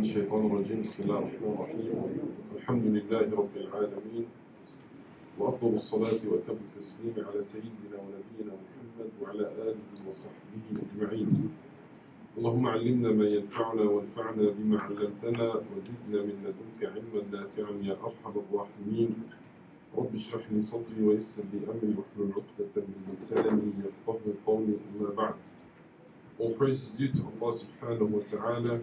الشيطان الرجيم بسم الله الرحمن الرحيم الحمد لله رب العالمين وأفضل الصلاة وأتم التسليم على سيدنا ونبينا محمد وعلى آله وصحبه أجمعين. اللهم علمنا ما ينفعنا وانفعنا بما علمتنا وزدنا من لدنك علما نافعا يا أرحم الراحمين. رب اشرح لي صدري ويسر لي أمري واحلل عقدة من لساني يفقهوا قولي أما بعد. All praise is due to Allah subhanahu wa ta'ala,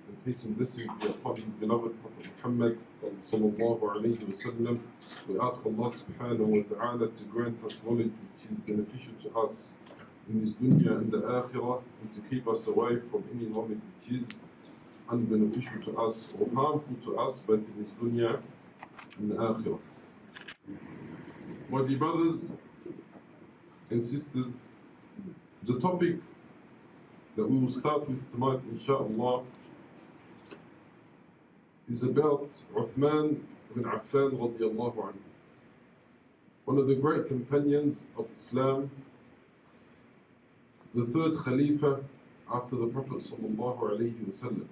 and peace and blessings be upon his beloved Prophet Muhammad sallallahu alayhi wa sallam. We ask Allah subhanahu wa ta'ala to grant us knowledge which is beneficial to us in this dunya and the akhirah, and to keep us away from any knowledge which is unbeneficial to us or harmful to us both in this dunya and the akhirah. My dear brothers and sisters, the topic that we will start with tonight, inshaAllah, is about Uthman ibn Affan radiyallahu anhu, one of the great companions of Islam, the third Khalifa after the Prophet sallallahu alayhi wa sallam.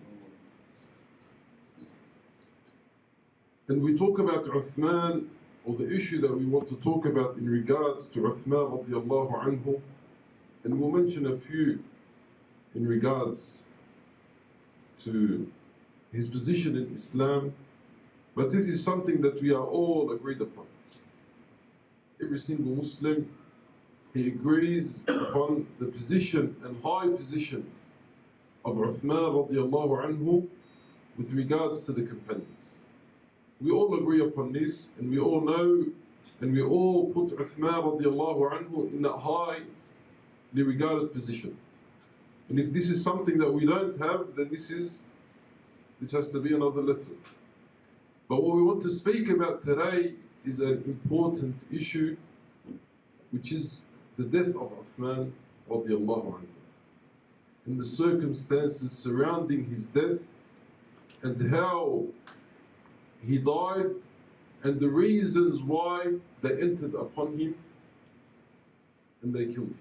And we talk about Uthman, or the issue that we want to talk about in regards to Uthman radiyallahu anhu, and we'll mention a few in regards to his position in Islam, but this is something that we are all agreed upon. Every single Muslim, he agrees upon the position and high position of Uthman radiallahu anhu with regards to the companions. We all agree upon this, and we all know, and we all put Uthman radiallahu anhu in that highly regarded position. And if this is something that we don't have, then this has to be another lesson. But what we want to speak about today is an important issue, which is the death of Uthman radiallahu anhu, and the circumstances surrounding his death, and how he died, and the reasons why they entered upon him and they killed him.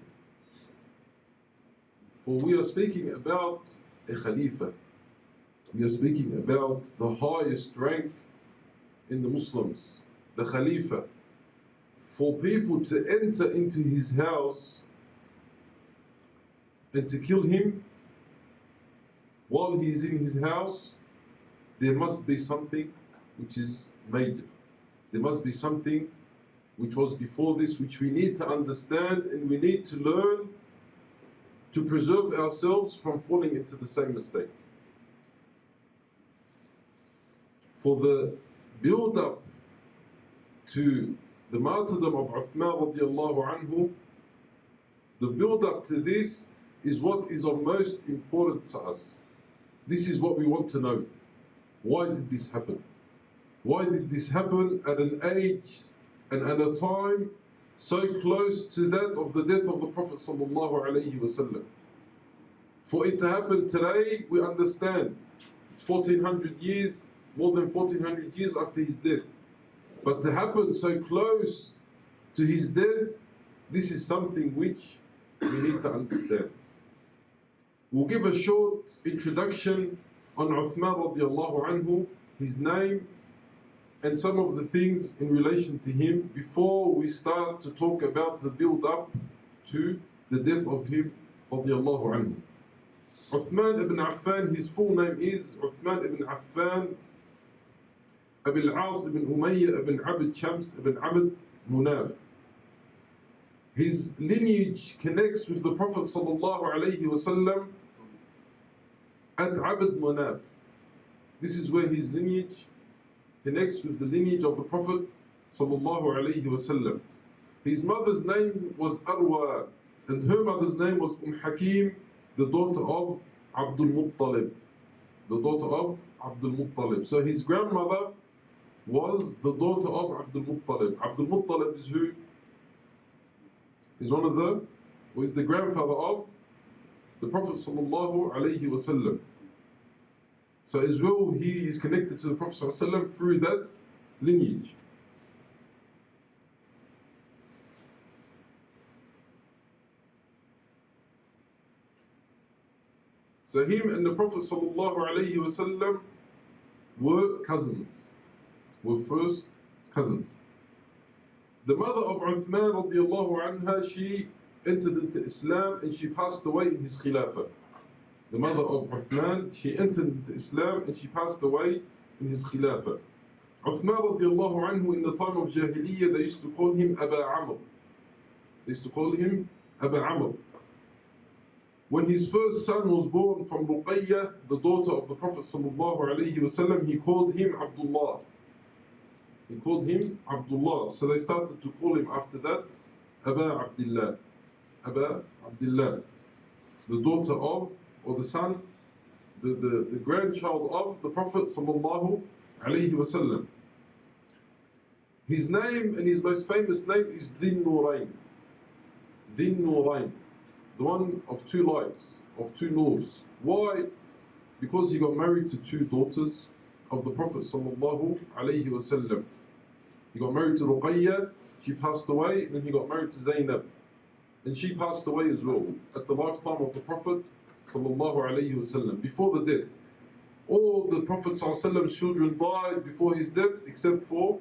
For we are speaking about a Khalifa. We are speaking about the highest rank in the Muslims, the Khalifa. For people to enter into his house and to kill him while he is in his house, there must be something which is major. There must be something which was before this, which we need to understand and we need to learn to preserve ourselves from falling into the same mistake. For the build-up to the martyrdom of Uthman radiallahu anhu, the build-up to this is what is of most importance to us. This is what we want to know. Why did this happen? Why did this happen at an age and at a time so close to that of the death of the Prophet sallallahu alaihi wasallam? For it to happen today, we understand it's 1400 years, more than 1400 years after his death. But to happen so close to his death, this is something which we need to understand. We'll give a short introduction on Uthman radiallahu anhu, his name, and some of the things in relation to him before we start to talk about the build-up to the death of him radiallahu anhu. Uthman ibn Affan, his full name is Uthman ibn Affan Abil As ibn Umayyah ibn Abd Shams ibn Abd Munaf. His lineage connects with the Prophet sallallahu alayhi wasallam at Abd Munaf. This is where his lineage connects with the lineage of the Prophet sallallahu alayhi wasallam. His mother's name was Arwa, and her mother's name was Hakim, the daughter of Abdul Muttalib. The daughter of Abdul Muttalib. So his grandmother was the daughter of Abdul Muttalib. Abdul Muttalib is who? Is one of the, who is the grandfather of the Prophet sallallahu alayhi wasallam. So as well, he is connected to the Prophet ﷺ through that lineage. So So him and the Prophet ﷺ were cousins, were first cousins. The mother of Uthman radiallahu anha, she entered into Islam and she passed away in his Khilafah. The mother of Uthman, she entered into Islam and she passed away in his Khilafah. Uthman radiallahu anhu, in the time of Jahiliyyah, they used to call him Aba Amr. They used to call him Aba Amr. When his first son was born from Ruqayyah, the daughter of the Prophet sallallahu alaihi wasallam, he called him Abdullah. He called him Abdullah. So they started to call him after that Aba Abdullah. Aba Abdullah. The daughter of, or the son, the grandchild of the Prophet sallallahu alaihi wasallam. His name, and his most famous name, is Dhin Nurayn. Dhin Nurayn. The one of two lights, of two nurs. Why? Because he got married to two daughters of the Prophet sallallahu alaihi wasallam. He got married to Ruqayyah, she passed away, and then he got married to Zainab. And she passed away as well at the lifetime of the Prophet sallallahu alaihi wasallam, before the death. All the Prophet sallallahu alaihi wasallam's children died before his death except for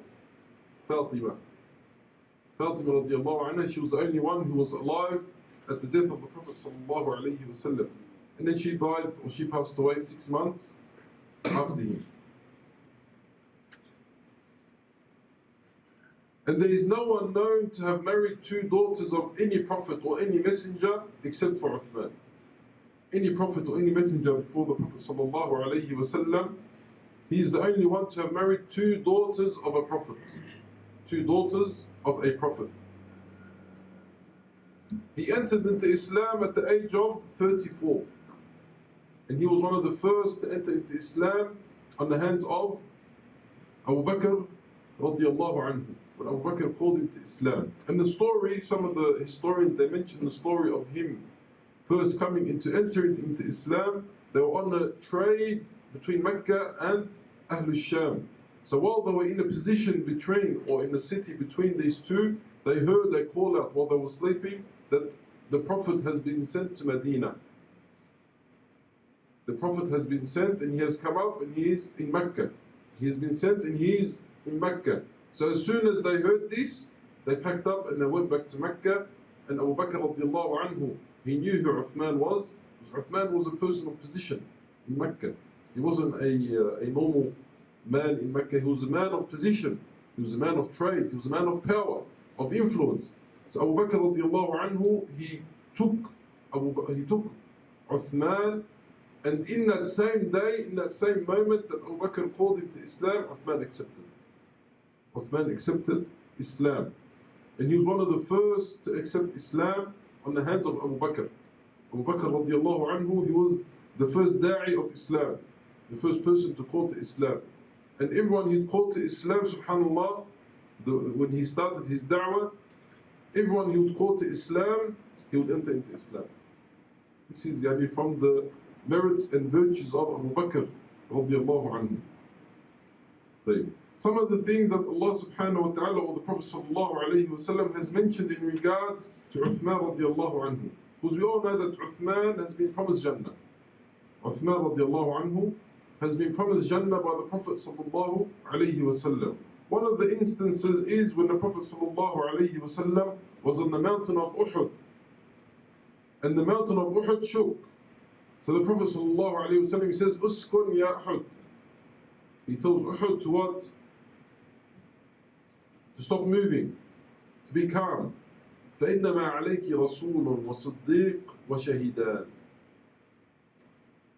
Fatima. Fatima radiallahu anha, she was the only one who was alive at the death of the Prophet sallallahu alaihi wasallam. And then she died, or she passed away 6 months after him. And there is no one known to have married two daughters of any prophet or any messenger except for Uthman. Any prophet or any messenger before the Prophet sallallahu alaihi wasallam, he is the only one to have married two daughters of a prophet. Two daughters of a prophet. He entered into Islam at the age of 34. And he was one of the first to enter into Islam on the hands of Abu Bakr radiallahu anhu. When Abu Bakr called him to Islam. And the story, some of the historians, they mention the story of him first entering into Islam. They were on a trade between Mecca and Ahlul Sham. So while they were in a position between, or in the city between these two, they heard a call out while they were sleeping that the Prophet has been sent to Medina. The Prophet has been sent and he has come up and he is in Mecca. He has been sent and he is in Mecca. So as soon as they heard this, they packed up and they went back to Mecca. And Abu Bakr radiallahu anhu, he knew who Uthman was. Uthman was a person of position in Mecca. He wasn't a normal man in Mecca. He was a man of position. He was a man of trade. He was a man of power, of influence. So Abu Bakr radiallahu anhu, he took Uthman, and in that same day, in that same moment that Abu Bakr called him to Islam, Uthman accepted. Uthman accepted Islam. And he was one of the first to accept Islam on the hands of Abu Bakr. Abu Bakr radiallahu anhu, he was the first da'i of Islam, the first person to call to Islam. And everyone he called to Islam, subhanAllah, when he started his da'wah, everyone he would call to Islam, he would enter into Islam. This is from the merits and virtues of Abu Bakr radiallahu anhu. Some of the things that Allah subhanahu wa ta'ala or the Prophet sallallahu alayhi wa sallam has mentioned in regards to Uthman radiallahu anhu. Because we all know that Uthman has been promised Jannah. Uthman radiallahu anhu has been promised Jannah by the Prophet sallallahu alayhi wa sallam. One of the instances is when the Prophet sallallahu alayhi wa sallam was on the mountain of Uhud. And the mountain of Uhud shook. So the Prophet sallallahu alayhi wa sallam, he says, Uskun ya Uhud. He tells Uhud to what? To stop moving, to be calm. فَإِنَّمَا عَلَيْكِ رَسُولٌ وَصِدِّيقٌ وَشَهِدًا.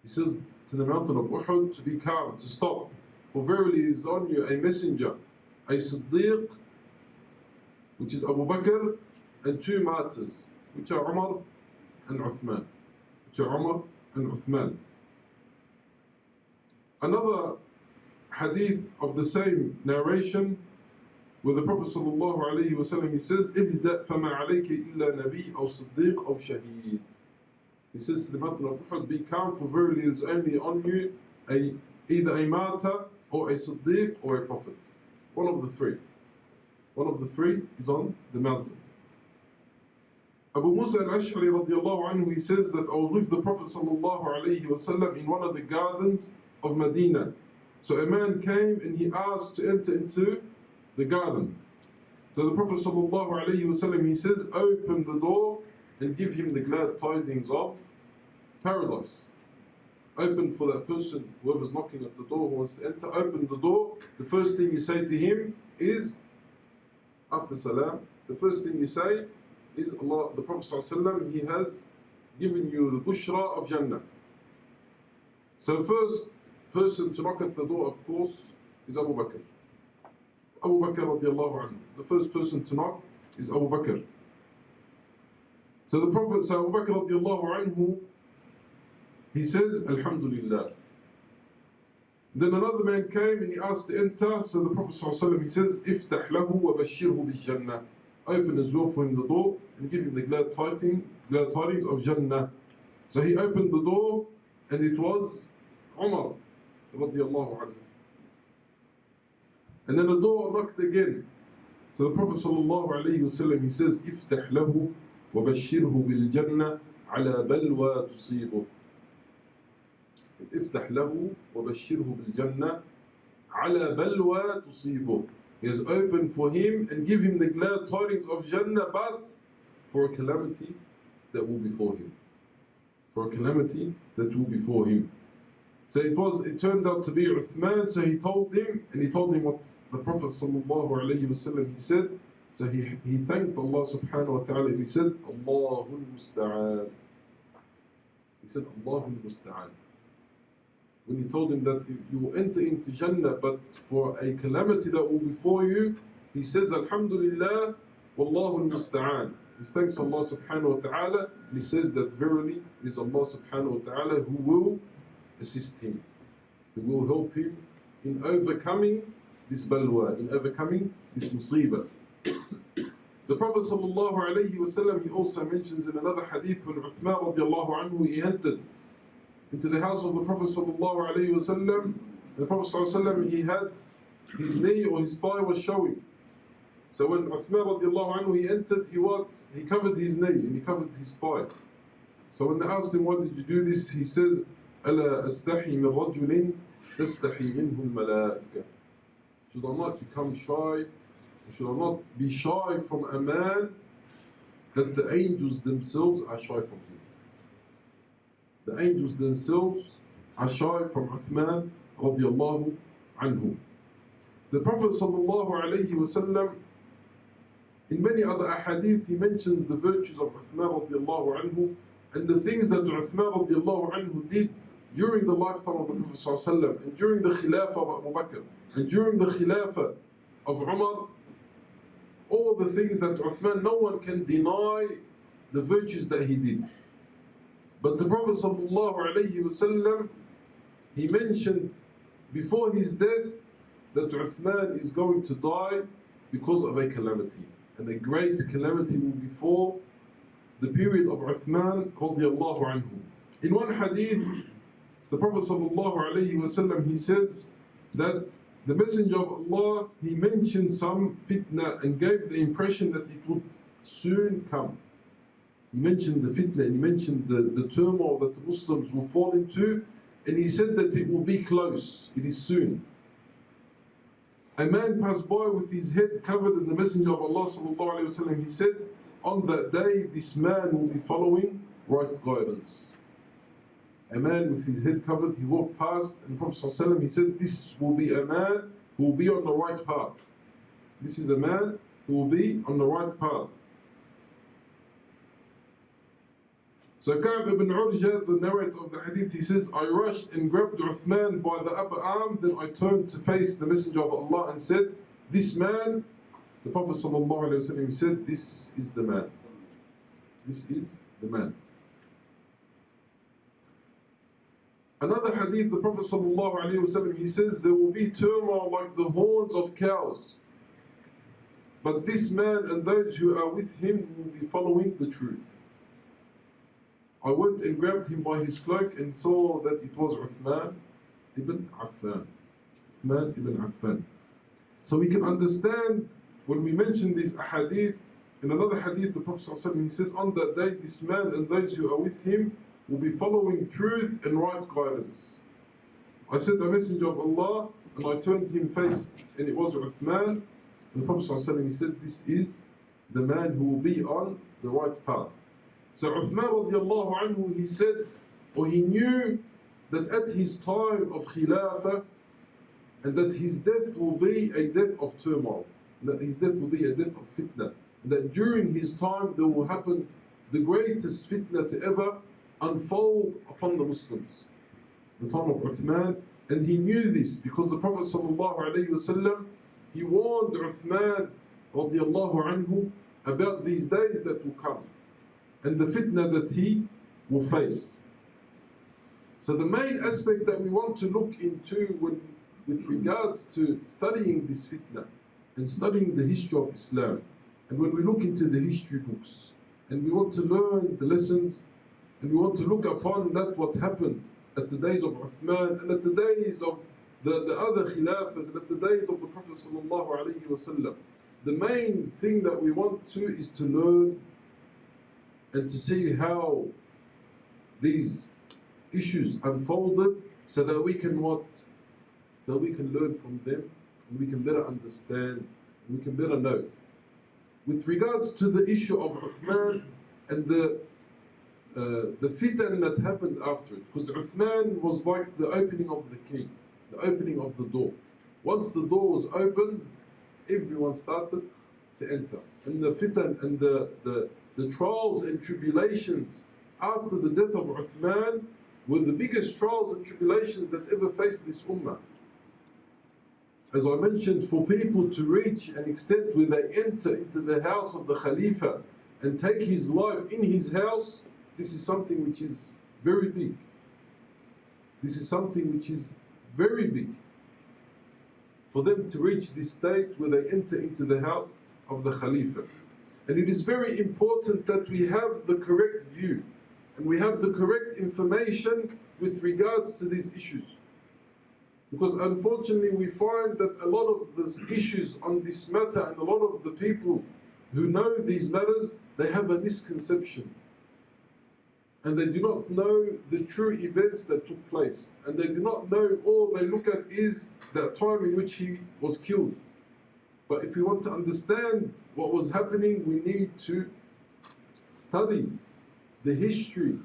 He says to the mountain of Uhud to be calm, to stop. For verily is on you a messenger, a Siddiq, which is Abu Bakr, and two martyrs, which are Umar and Uthman. Another hadith of the same narration, where the Prophet sallallahu alayhi wa sallam, he says, إِبْدَأْ فَمَا عَلَيْكِ إِلَّا نَبِيٌّ أَوْ صِدِّيقٌ أَوْ شَهِيدٌ. He says to the mountain of Uhud, be calm, for verily is only on you either a martyr or a Siddiq or a prophet. One of the three. One of the three is on the mountain. Abu Musa al-Ash'ari radiallahu anhu, he says that I was with the Prophet sallallahu alayhi wasallam in one of the gardens of Medina. So a man came and he asked to enter into the garden. So the Prophet sallallahu alayhi wasallam, he says, open the door and give him the glad tidings of paradise. Open for that person, whoever's knocking at the door who wants to enter, open the door. The first thing you say to him is, after salam, the first thing you say is, Allah, the Prophet ﷺ, he has given you the bushra of Jannah. So first person to knock at the door, of course, is Abu Bakr. Abu Bakr radiallahu anhu. The first person to knock is Abu Bakr. So the Prophet, so Abu Bakr radiallahu anhu, he says, Alhamdulillah. Then another man came and he asked to enter. So the Prophet ﷺ, he says, Iftah lahu wa bashirhu bil Jannah. Open as well for him the door and give him the glad tidings of Jannah. So he opened the door and it was Umar radiallahu anhu. And then the door knocked again. So the Prophet sallallahu alayhi wasallam, he says, Iftah lahu wa bashirhu bil Jannah ala balwa tusibuh. افتح له وبشره بالجنة على بلوى تصيبه. He has opened for him and give him the glad tidings of Jannah, but for a calamity that will befall him. For a calamity that will befall him. So it turned out to be Uthman. So he told him what the Prophet sallallahu alayhi wasallam he said. So he thanked Allah subhanahu wa ta'ala and he said, Allahul Musta'an. He said, Allahul Musta'an. When he told him that you will enter into Jannah, but for a calamity that will befall you, he says, Alhamdulillah, Wallahu al-Musta'an. He thanks Allah subhanahu wa ta'ala, and he says that verily it is Allah subhanahu wa ta'ala who will assist him, who will help him in overcoming this balwa, in overcoming this musibah. The Prophet sallallahu alayhi wa sallam, he also mentions in another hadith when Uthman radiallahu anhu, he entered into the house of the Prophet sallallahu alayhi wa sallam. The Prophet sallallahu alayhi wa sallam, he had his knee or his thigh was showing. So when Uthman radiallahu anhu, he entered, he covered his knee and he covered his thigh. So when they asked him, why did you do this? He says, أَلَا أَسْتَحِي مِنْ رَجُلٍ تَسْتَحِي مِنْهُ الْمَلَائِكَةِ. Should I not become shy? Should I not be shy from a man that the angels themselves are shy from him? The angels themselves are shy from Uthman radiallahu anhu. The Prophet sallallahu alayhi wa sallam, in many other ahadith, he mentions the virtues of Uthman radiallahu anhu and the things that Uthman radiallahu anhu did during the lifetime of the Prophet sallallahu alayhi wa sallam, and during the khilafah of Abu Bakr, and during the khilafah of Umar. All the things that Uthman, no one can deny the virtues that he did. But the Prophet ﷺ, he mentioned before his death that Uthman is going to die because of a calamity. And a great calamity will befall the period of Uthman radiallahu anhu. In one hadith, the Prophet ﷺ, he says that the Messenger of Allah, he mentioned some fitna and gave the impression that it would soon come. He mentioned the fitna and he mentioned the turmoil that the Muslims will fall into, and he said that it will be close, it is soon. A man passed by with his head covered, and the Messenger of Allah sallallahu alaihi wasallam, he said, on that day this man will be following right guidance. A man with his head covered, he walked past, and the Prophet sallallahu alaihi wasallam, he said, this will be a man who will be on the right path. This is a man who will be on the right path. So Ka'b ibn Urja, the narrator of the hadith, he says, I rushed and grabbed Uthman by the upper arm, then I turned to face the Messenger of Allah and said, this man, the Prophet sallallahu alaihi wasallam, he said, this is the man. This is the man. Another hadith, the Prophet sallallahu alaihi wasallam, he says, there will be turmoil like the horns of cows. But this man and those who are with him will be following the truth. I went and grabbed him by his cloak and saw that it was Uthman ibn Affan. Uthman ibn Affan. So we can understand when we mention these ahadith In another hadith, the Prophet ﷺ, he says, on that day, this man and those who are with him will be following truth and right guidance. I said, the Messenger of Allah, and I turned him face, and it was Uthman. And the Prophet ﷺ, he said, this is the man who will be on the right path. So Uthman radiallahu anhu, he said, or he knew that at his time of Khilafah, and that his death will be a death of turmoil, that his death will be a death of fitna, that during his time there will happen the greatest fitna to ever unfold upon the Muslims, the time of Uthman. And he knew this because the Prophet ﷺ, he warned Uthman radiallahu anhu about these days that will come and the fitna that he will face. So the main aspect that we want to look into with regards to studying this fitna and studying the history of Islam, and when we look into the history books and we want to learn the lessons and we want to look upon that what happened at the days of Uthman and at the days of the other Khilafahs and at the days of the Prophet ﷺ, the main thing that we want to is to learn and to see how these issues unfolded so that we can what? So that we can learn from them and we can better understand and we can better know. With regards to the issue of Uthman and the fitan that happened after it, because Uthman was like the opening of the key, the opening of the door. Once the door was opened, everyone started to enter. And the fitan and the trials and tribulations after the death of Uthman were the biggest trials and tribulations that ever faced this ummah. As I mentioned, for people to reach an extent where they enter into the house of the Khalifa and take his life in his house, this is something which is very big. This is something which is very big. For them to reach this state where they enter into the house of the Khalifa. And it is very important that we have the correct view and we have the correct information with regards to these issues. Because unfortunately we find that a lot of the issues on this matter and a lot of the people who know these matters, they have a misconception. And they do not know the true events that took place. And they do not know, all they look at is the time in which he was killed. But if we want to understand what was happening, we need to study the history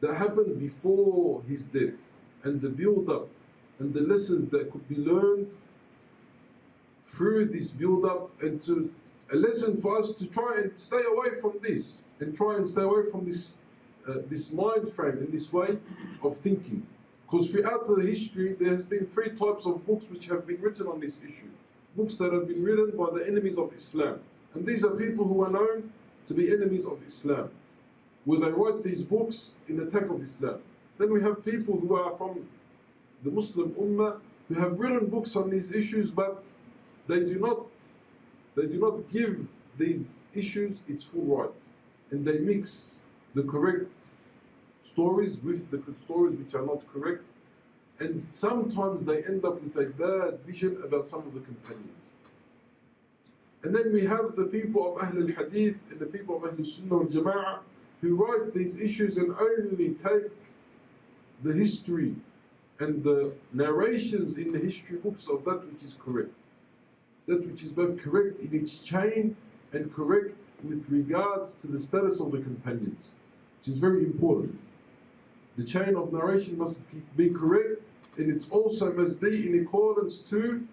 that happened before his death and the build-up and the lessons that could be learned through this build-up, and to a lesson for us to try and stay away from this and try and stay away from this mind frame and this way of thinking. Because throughout the history there has been three types of books which have been written on this issue. Books that have been written by the enemies of Islam. And these are people who are known to be enemies of Islam, where they write these books in attack of Islam. Then we have people who are from the Muslim Ummah who have written books on these issues, but they do not give these issues its full right. And they mix the correct stories with the stories which are not correct. And sometimes they end up with a bad vision about some of the companions. And then we have the people of Ahl al-Hadith and the people of Ahl al-Sunnah wal-Jama'ah who write these issues and only take the history and the narrations in the history books of that which is correct. That which is both correct in its chain and correct with regards to the status of the companions, which is very important. The chain of narration must be correct, and it also must be in accordance to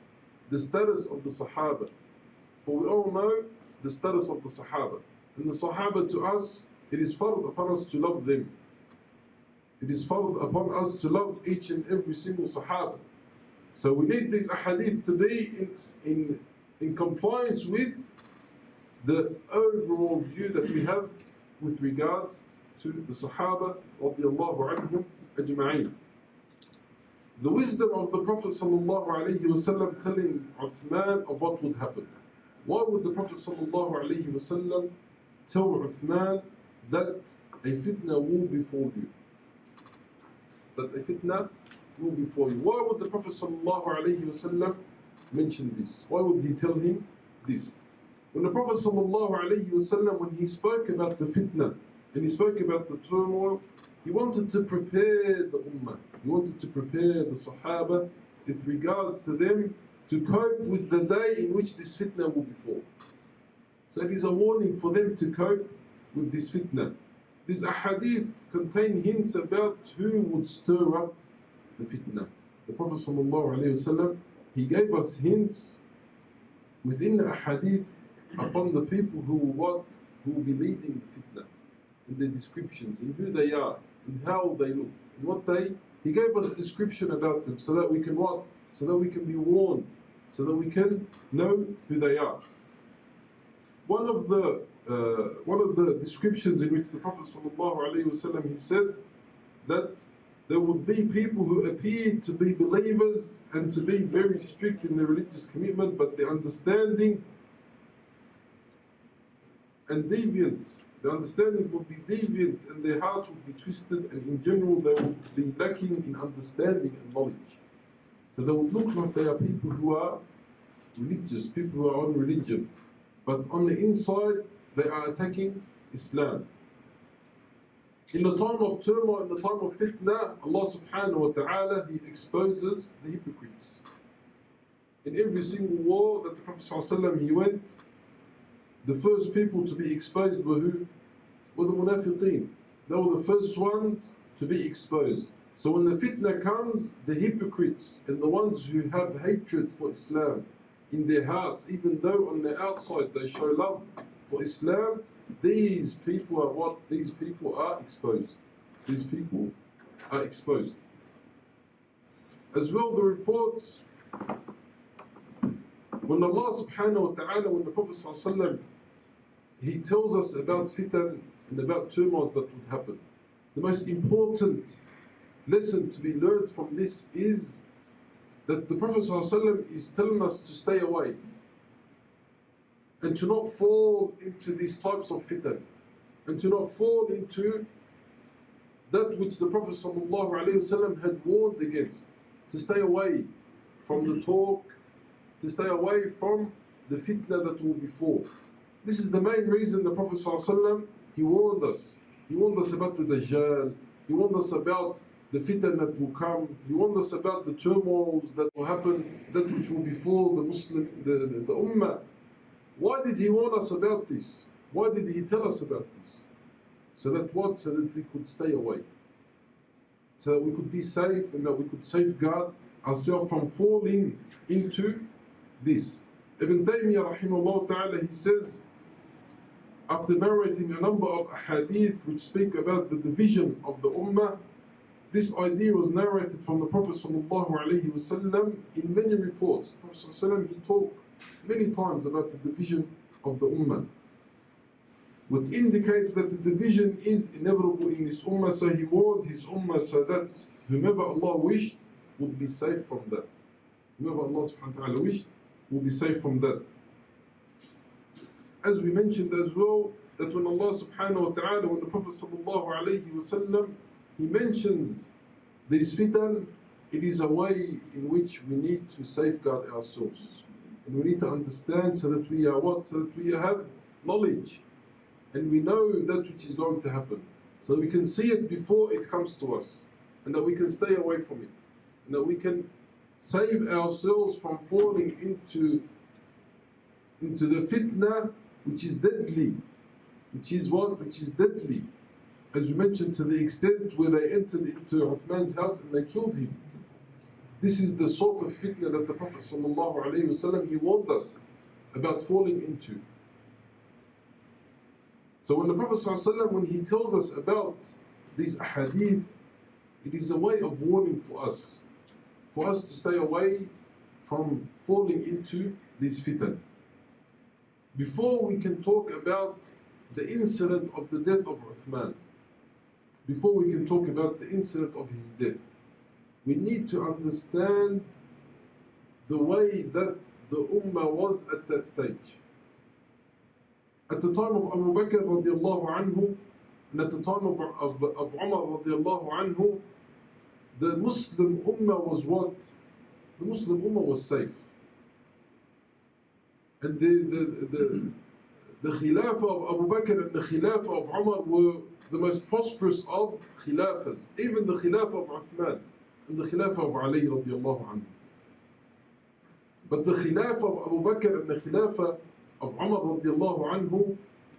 the status of the Sahaba. For we all know the status of the Sahaba. And the Sahaba, to us, it is fard upon us to love them. It is fard upon us to love each and every single Sahaba. So we need these ahadith to be in compliance with the overall view that we have with regards to the Sahaba radiallahu anhum ajma'een. The wisdom of the Prophet sallallahu alayhi wasallam telling Uthman of what would happen. Why would the Prophet sallallahu alayhi wasallam tell Uthman that a fitna will befall you? That a fitna will befall you. Why would the Prophet sallallahu alayhi wasallam mention this? Why would he tell him this? When the Prophet ﷺ, when he spoke about the fitna and he spoke about the turmoil, he wanted to prepare the ummah, he wanted to prepare the Sahaba with regards to them to cope with the day in which this fitna will befall. So it is a warning for them to cope with this fitna. These ahadith contain hints about who would stir up the fitna. The Prophet ﷺ, he gave us hints within the ahadith upon the people who will be leading the fitna, in their descriptions, in who they are, in how they look, in what he gave us a description about them so that we can what? So that we can be warned, so that we can know who they are. One of the descriptions in which the Prophet ﷺ, he said that there would be people who appeared to be believers and to be very strict in their religious commitment, but their understanding and deviant. The understanding would be deviant and their hearts would be twisted, and in general they would be lacking in understanding and knowledge. So they would look like they are people who are religious, people who are on religion, but on the inside they are attacking Islam. In the time of turmoil, in the time of fitna, Allah subhanahu wa ta'ala, He exposes the hypocrites. In every single war that the Prophet ﷺ, he went, the first people to be exposed were who? Were the munafiqeen. They were the first ones to be exposed. So when the fitna comes, the hypocrites and the ones who have hatred for Islam in their hearts, even though on the outside they show love for Islam, these people are what? These people are exposed. These people are exposed. As well, the reports, when Allah subhanahu wa ta'ala, when the Prophet ﷺ, he tells us about fitan and about turmoils that would happen, the most important lesson to be learned from this is that the Prophet ﷺ is telling us to stay away and to not fall into these types of fitan, and to not fall into that which the Prophet ﷺ had warned against, to stay away from the talk, to stay away from the fitna that will befall. This is the main reason the Prophet ﷺ, he warned us. He warned us about the Dajjal, he warned us about the fitan that will come, he warned us about the turmoils that will happen, that which will befall the Muslim, the Ummah. Why did he warn us about this? Why did he tell us about this? So that what? So that we could stay away. So that we could be safe and that we could safeguard ourselves from falling into this. Ibn Taymiyyah rahimahullah ta'ala, he says, after narrating a number of ahadith which speak about the division of the ummah, this idea was narrated from the Prophet sallallahu alaihi wasallam in many reports. The Prophet sallallahu alaihi wasallam, he talked many times about the division of the ummah, which indicates that the division is inevitable in this ummah. So he warned his ummah so that whomever Allah wished would be safe from that. Whomever Allah subhanahu wa ta'ala wished will be safe from that. As we mentioned as well, that when Allah subhanahu wa ta'ala, when the Prophet sallallahu alayhi wa sallam, he mentions this fitan, it is a way in which we need to safeguard ourselves. And we need to understand so that we are what? So that we have knowledge and we know that which is going to happen. So we can see it before it comes to us, and that we can stay away from it, and that we can save ourselves from falling into the fitna which is deadly. Which is what? Which is deadly. As we mentioned, to the extent where they entered into Uthman's house and they killed him. This is the sort of fitna that the Prophet ﷺ, he warned us about falling into. So when the Prophet ﷺ, when he tells us about these ahadith, it is a way of warning for us to stay away from falling into these fitan. Before we can talk about the incident of the death of Uthman, before we can talk about the incident of his death, we need to understand the way that the ummah was at that stage. At the time of Abu Bakr radiallahu anhu, and at the time of Umar radiallahu anhu, the Muslim ummah was what? The Muslim ummah was safe. And the Khilafah of Abu Bakr and the Khilafah of Umar were the most prosperous of Khilafahs, even the Khilafah of Uthman and the Khilafah of Ali radiallahu anhu. But the Khilafah of Abu Bakr and the Khilafah of Umar radiallahu anhu,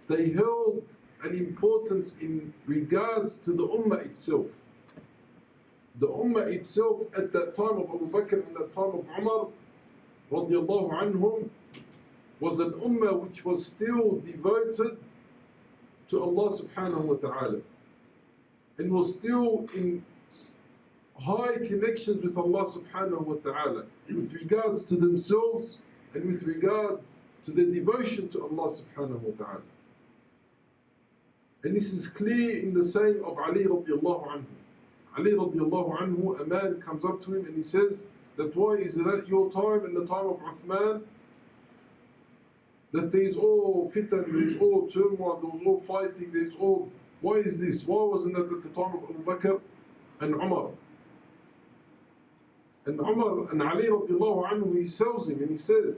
they held an importance in regards to the Ummah itself. The Ummah itself at that time of Abu Bakr and that time of Umar radiallahu anhum was an Ummah which was still devoted to Allah subhanahu wa ta'ala and was still in high connections with Allah subhanahu wa ta'ala with regards to themselves and with regards to their devotion to Allah subhanahu wa ta'ala. And this is clear in the saying of Ali radiallahu anhu. Ali radiallahu anhu, a man comes up to him and he says that why is it at your time and the time of Uthman that there is all fitan, there is all turmoil, there was all fighting, there is all, why is this? Why wasn't that at the time of Abu Bakr and Umar? And Umar and Ali radiallahu anhu, he tells him and he says,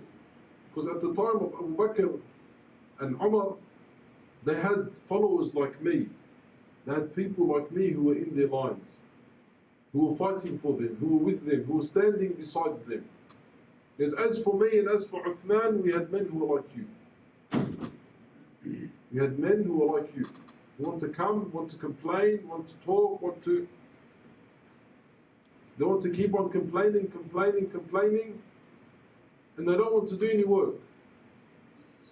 because at the time of Abu Bakr and Umar, they had followers like me. They had people like me who were in their lines, who were fighting for them, who were with them, who were standing besides them. Because as for me and as for Uthman, we had men who were like you. We had men who were like you, who want to come, want to complain, want to talk, they want to keep on complaining, and they don't want to do any work.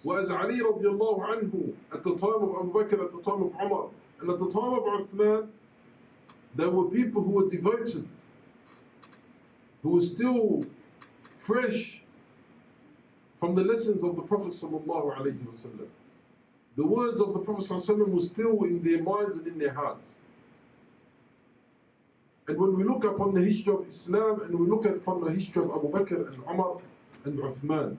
Whereas Ali radiallahu anhu, at the time of Abu Bakr, at the time of Umar, and at the time of Uthman, there were people who were devoted, who were still fresh from the lessons of the Prophet sallallahu alaihi wasallam. The words of the Prophet sallallahu alaihi wasallam were still in their minds and in their hearts. And when we look upon the history of Islam and we look upon the history of Abu Bakr and Umar and Uthman,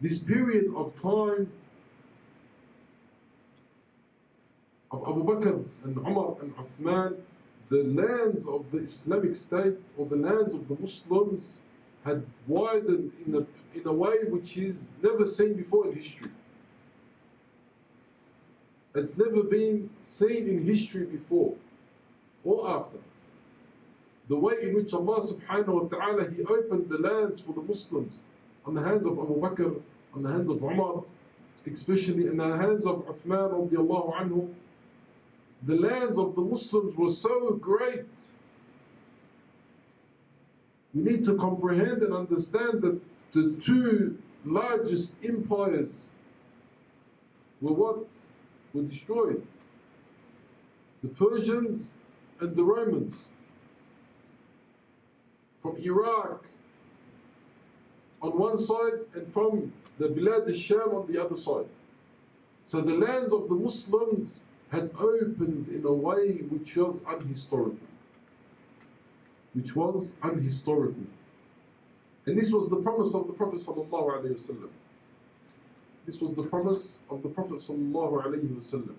this period of time of Abu Bakr and Umar and Uthman, the lands of the Islamic State or the lands of the Muslims had widened in a way which is never seen before in history. It's never been seen in history before or after. The way in which Allah subhanahu wa ta'ala, He opened the lands for the Muslims on the hands of Abu Bakr, on the hands of Umar, especially in the hands of Uthman radiallahu anhu. The lands of the Muslims were so great. We need to comprehend and understand that the two largest empires were what? Were destroyed. The Persians and the Romans. From Iraq on one side and from the Bilad al-Sham on the other side. So the lands of the Muslims had opened in a way which was unhistorical. And this was the promise of the Prophet sallallahu alaihi wasallam. This was the promise of the Prophet sallallahu alaihi wasallam.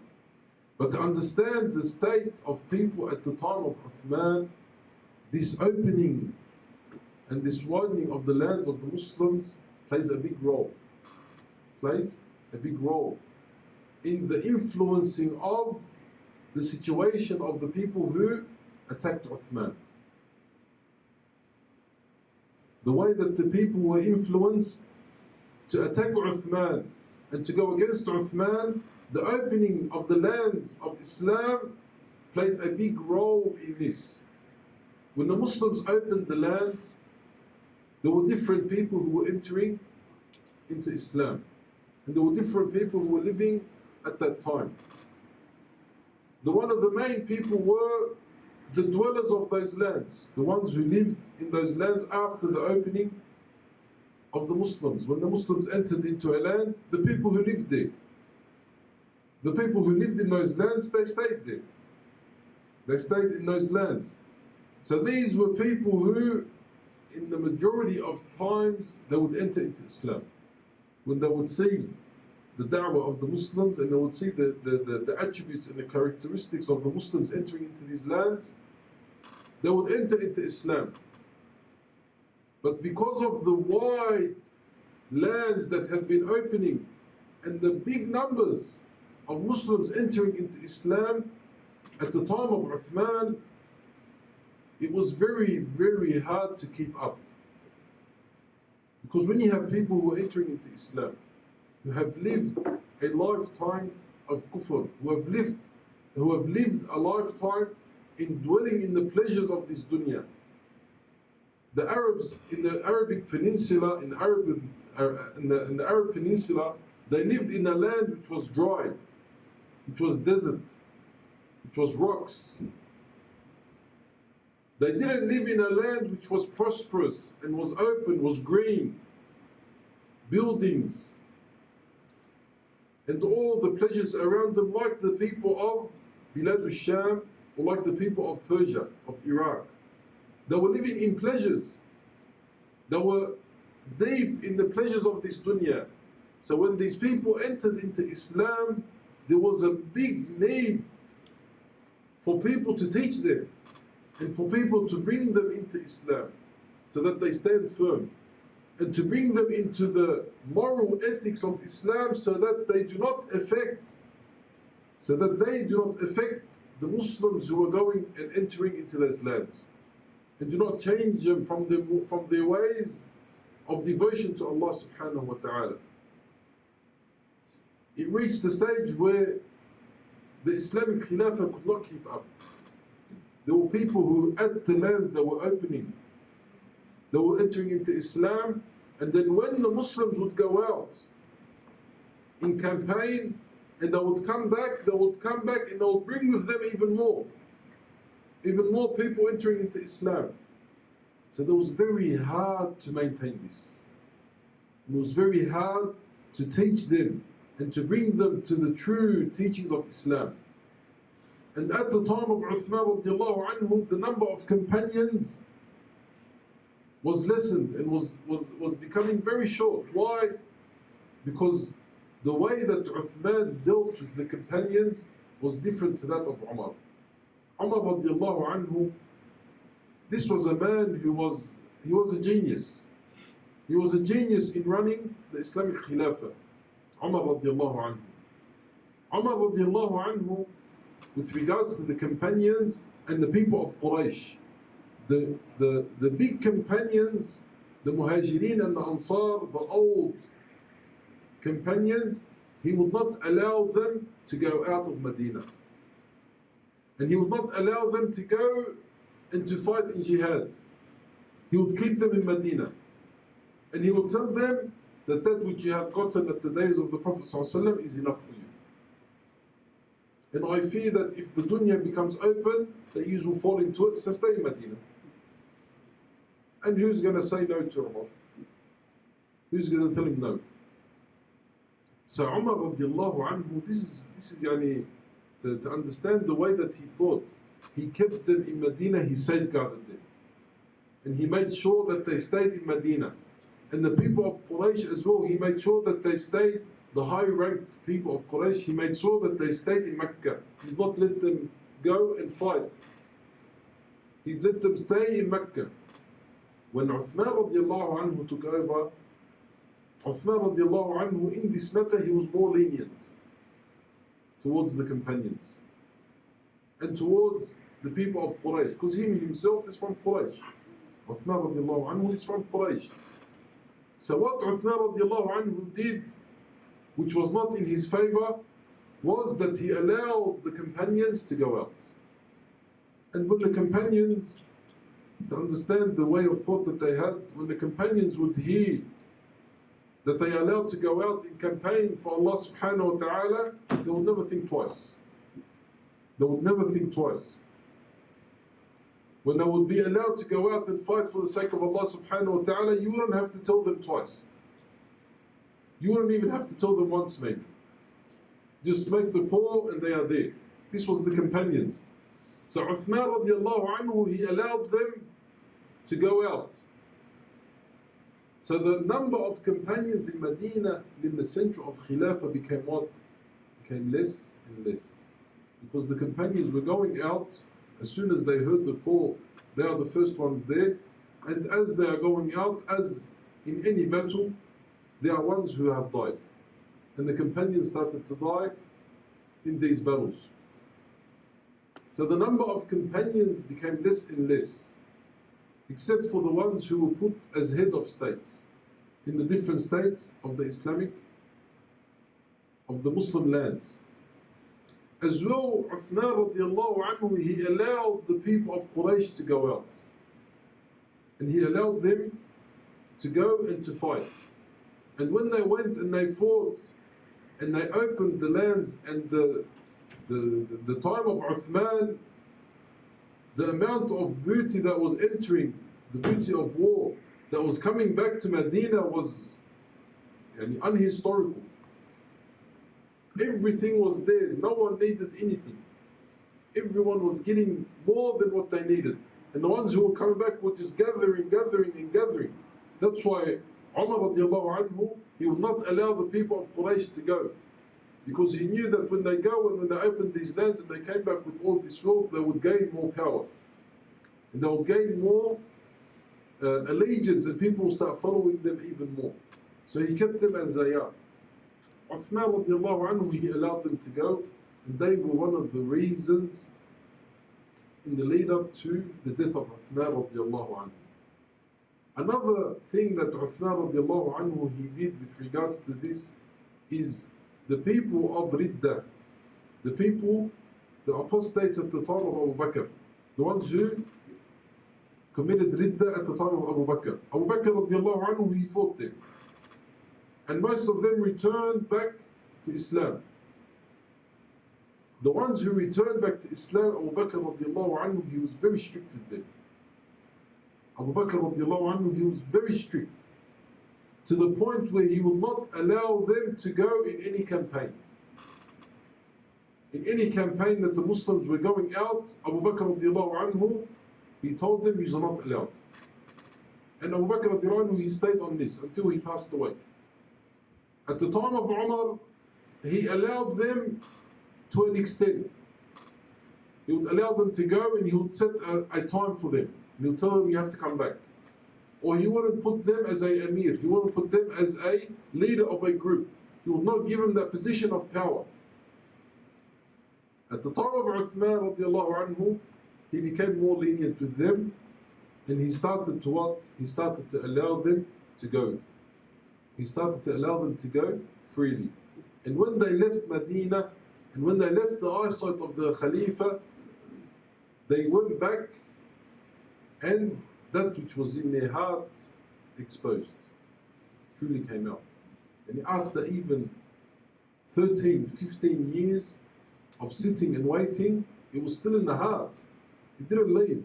But to understand the state of people at the time of Uthman, this opening and this widening of the lands of the Muslims plays a big role. In the influencing of the situation of the people who attacked Uthman. The way that the people were influenced to attack Uthman and to go against Uthman, the opening of the lands of Islam played a big role in this. When the Muslims opened the lands, there were different people who were entering into Islam. And there were different people who were living at that time. One of the main people were the dwellers of those lands, the ones who lived in those lands after the opening of the Muslims. When the Muslims entered into a land, the people who lived there, the people who lived in those lands, they stayed there. They stayed in those lands. So these were people who, in the majority of times, they would enter into Islam. When they would see the da'wah of the Muslims and they would see the attributes and the characteristics of the Muslims entering into these lands, they would enter into Islam. But because of the wide lands that have been opening and the big numbers of Muslims entering into Islam at the time of Uthman, it was very, very hard to keep up. Because when you have people who are entering into Islam, who have lived a lifetime of kufr, who have lived a lifetime in dwelling in the pleasures of this dunya. The Arabs in the Arabic Peninsula, in the Arab Peninsula, they lived in a land which was dry, which was desert, which was rocks. They didn't live in a land which was prosperous and was open, was green, buildings, and all the pleasures around them, like the people of Bilad al-Sham, or like the people of Persia, of Iraq. They were living in pleasures. They were deep in the pleasures of this dunya. So when these people entered into Islam, there was a big need for people to teach them and for people to bring them into Islam so that they stand firm, and to bring them into the moral ethics of Islam so that they do not affect the Muslims who are going and entering into those lands, and do not change them from their ways of devotion to Allah subhanahu wa ta'ala. It reached the stage where the Islamic Khilafah could not keep up. There were people who, at the lands that were opening, they were entering into Islam, and then when the Muslims would go out in campaign and they would come back and they would bring with them even more people entering into Islam. So it was very hard to maintain this. It was very hard to teach them and to bring them to the true teachings of Islam. And at the time of Uthman radiallahu anhu, the number of companions was lessened and was becoming very short. Why? Because the way that Uthman dealt with the companions was different to that of Umar. Umar radiallahu anhu, this was a man he was a genius. He was a genius in running the Islamic Khilafah. Umar radiallahu anhu. Umar radiallahu anhu, with regards to the companions and the people of Quraysh, the big companions, the Muhajirin and the Ansar, the old companions, he would not allow them to go out of Medina. And he would not allow them to go and to fight in jihad. He would keep them in Medina. And he would tell them that which you have gotten at the days of the Prophet ﷺ is enough for you. And I fear that if the dunya becomes open, that you will fall into it, so stay in Medina. And who's going to say no to Umar? Who's going to tell him no? So Umar radiallahu anhu, this is yani, to understand the way that he thought. He kept them in Medina, he safeguarded them. And he made sure that they stayed in Medina. And the people of Quraysh as well, he made sure that they stayed, the high-ranked people of Quraysh, he made sure that they stayed in Mecca. He did not let them go and fight. He let them stay in Mecca. When Uthman radiallahu anhu took over, Uthman radiallahu anhu, in this matter, he was more lenient towards the companions and towards the people of Quraysh, because he himself is from Quraysh. Uthman radiallahu anhu is from Quraysh. So what Uthman radiallahu anhu did, which was not in his favor, was that he allowed the companions to go out. And when the companions, to understand the way of thought that they had, when the companions would hear that they are allowed to go out in campaign for Allah subhanahu wa ta'ala, they would never think twice. They would never think twice. When they would be allowed to go out and fight for the sake of Allah subhanahu wa ta'ala, you wouldn't have to tell them twice. You wouldn't even have to tell them once maybe. Just make the call and they are there. This was the companions. So Uthman radiallahu anhu, he allowed them to go out. So the number of companions in Medina in the center of Khilafah became what? Became less and less. Because the companions were going out, as soon as they heard the call, they are the first ones there. And as they are going out, as in any battle, they are ones who have died. And the companions started to die in these battles. So the number of companions became less and less, except for the ones who were put as head of states in the different states of the Muslim lands. As well, Uthman radiallahu anhu, he allowed the people of Quraysh to go out. And he allowed them to go and to fight. And when they went and they fought and they opened the lands and the time of Uthman, the amount of booty that was entering, the booty of war that was coming back to Medina was unhistorical. Everything was there, no one needed anything. Everyone was getting more than what they needed. And the ones who were coming back were just gathering. That's why Umar radiallahu anhu, he would not allow the people of Quraysh to go. Because he knew that when they go and when they opened these lands and they came back with all this wealth, they would gain more power. And they would gain more allegiance, and people will start following them even more. So he kept them as they are. Uthman radiallahu anhu, he allowed them to go, and they were one of the reasons in the lead up to the death of Uthman radiallahu anhu. Another thing that Uthman radiallahu anhu he did with regards to this is the people of Ridda, the apostates at the time of Abu Bakr, the ones who committed Ridda at the time of Abu Bakr. Abu Bakr radiallahu anhu, he fought them. And most of them returned back to Islam. The ones who returned back to Islam, Abu Bakr radiallahu anhu, he was very strict with them. Abu Bakr radiallahu anhu, he was very strict, to the point where he would not allow them to go in any campaign. In any campaign that the Muslims were going out, Abu Bakr radiallahu anhu, he told them he's not allowed. And Abu Bakr radiallahu anhu, he stayed on this until he passed away. At the time of Umar, he allowed them to an extent. He would allow them to go and he would set a time for them. And he would tell them, you have to come back. Or he wouldn't put them as a emir, he wouldn't put them as a leader of a group. He would not give them that position of power. At the time of Uthman radiallahu anhu, he became more lenient with them, and he started to what? He started to allow them to go. He started to allow them to go freely. And when they left Medina, and when they left the eyesight of the Khalifa, they went back, and that which was in their heart exposed, truly came out. And after even 13, 15 years of sitting and waiting, it was still in the heart. It didn't leave.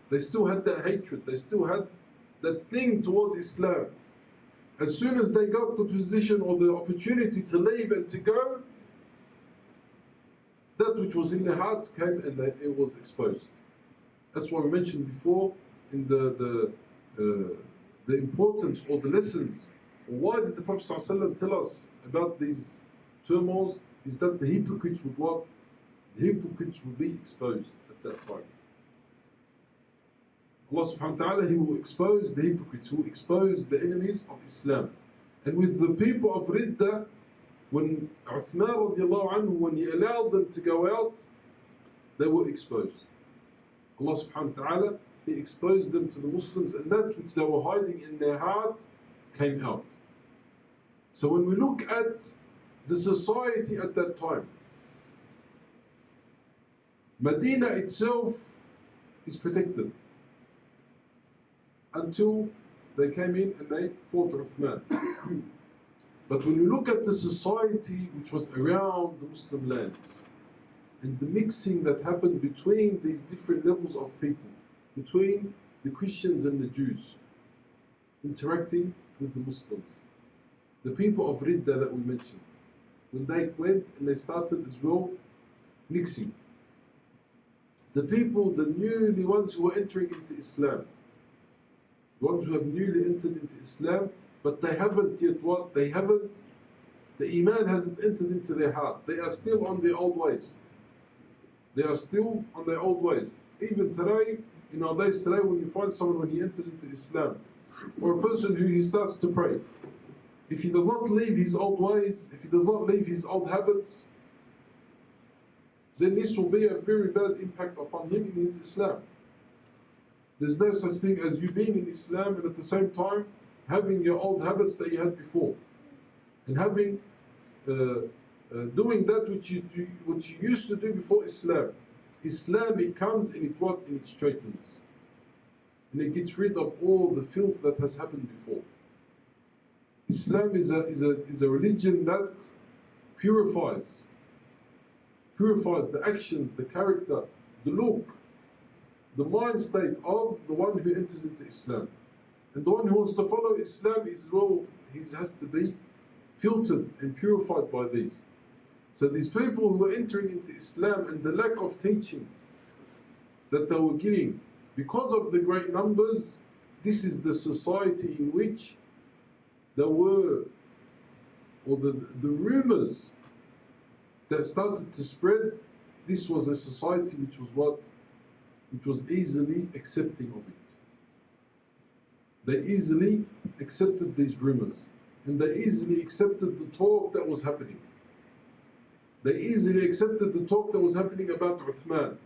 They still had that hatred, they still had that thing towards Islam. As soon as they got the position or the opportunity to leave and to go, that which was in their heart came and it was exposed. That's why we mentioned before in the importance or the lessons. Why did the Prophet ﷺ tell us about these turmoils? Is that the hypocrites would what? The hypocrites will be exposed at that time. Allah subhanahu wa ta'ala, He will expose the hypocrites, He will expose the enemies of Islam. And with the people of Ridda, when Uthman radiallahu anhu, when he allowed them to go out, they were exposed. Allah subhanahu wa ta'ala, He exposed them to the Muslims, and that which they were hiding in their heart came out. So when we look at the society at that time, Medina itself is protected until they came in and they fought Uthman. But when you look at the society which was around the Muslim lands, and the mixing that happened between these different levels of people, between the Christians and the Jews, interacting with the Muslims, the people of Ridda that we mentioned, when they went and they started as well mixing, the people, the newly ones who were entering into Islam, the ones who have newly entered into Islam, but they haven't yet what? The Iman hasn't entered into their heart. They are still on their old ways. They are still on their old ways. Even today, in our days today, when you find someone when he enters into Islam, or a person who he starts to pray, if he does not leave his old ways, if he does not leave his old habits, then this will be a very bad impact upon him in his Islam. There's no such thing as you being in Islam and at the same time having your old habits that you had before, and having doing that which you used to do before Islam. Islam, it comes and it straightens, and it gets rid of all the filth that has happened before. Islam is a religion that purifies the actions, the character, the look, the mind state of the one who enters into Islam. And the one who wants to follow Islam is, well, he has to be filtered and purified by these. So these people who are entering into Islam and the lack of teaching that they were getting, because of the great numbers, this is the society in which there were, or the rumors that started to spread. This was a society which was easily accepting of it. They easily accepted these rumors, and they easily accepted the talk that was happening. They easily accepted the talk that was happening about Uthman.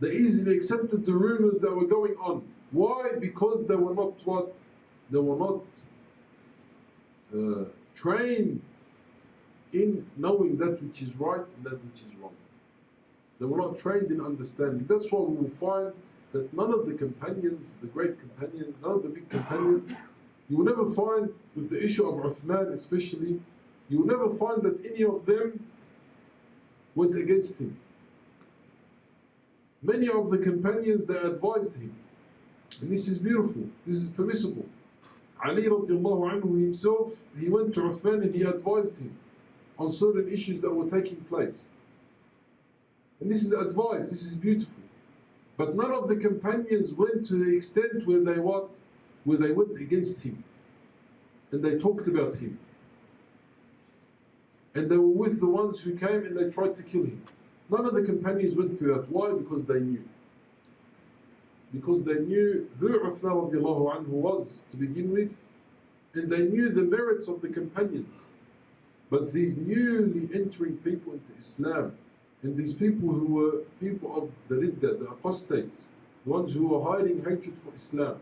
They easily accepted the rumors that were going on. Why? Because they were not what? They were not trained in knowing that which is right and that which is wrong. They were not trained in understanding. That's why we will find that none of the companions, the great companions, none of the big companions, you will never find with the issue of Uthman especially, you will never find that any of them went against him. Many of the companions, they advised him. And this is beautiful, this is permissible. Ali radiallahu anhu himself, he went to Uthman and he advised him on certain issues that were taking place. And this is advice, this is beautiful. But none of the companions went to the extent where they went against him and they talked about him. And they were with the ones who came and they tried to kill him. None of the companions went through that. Why? Because they knew. Because they knew who Uthman radiallahu anhu was to begin with, and they knew the merits of the companions. But these newly entering people into Islam, and these people who were people of the Ridda, the apostates, the ones who were hiding hatred for Islam.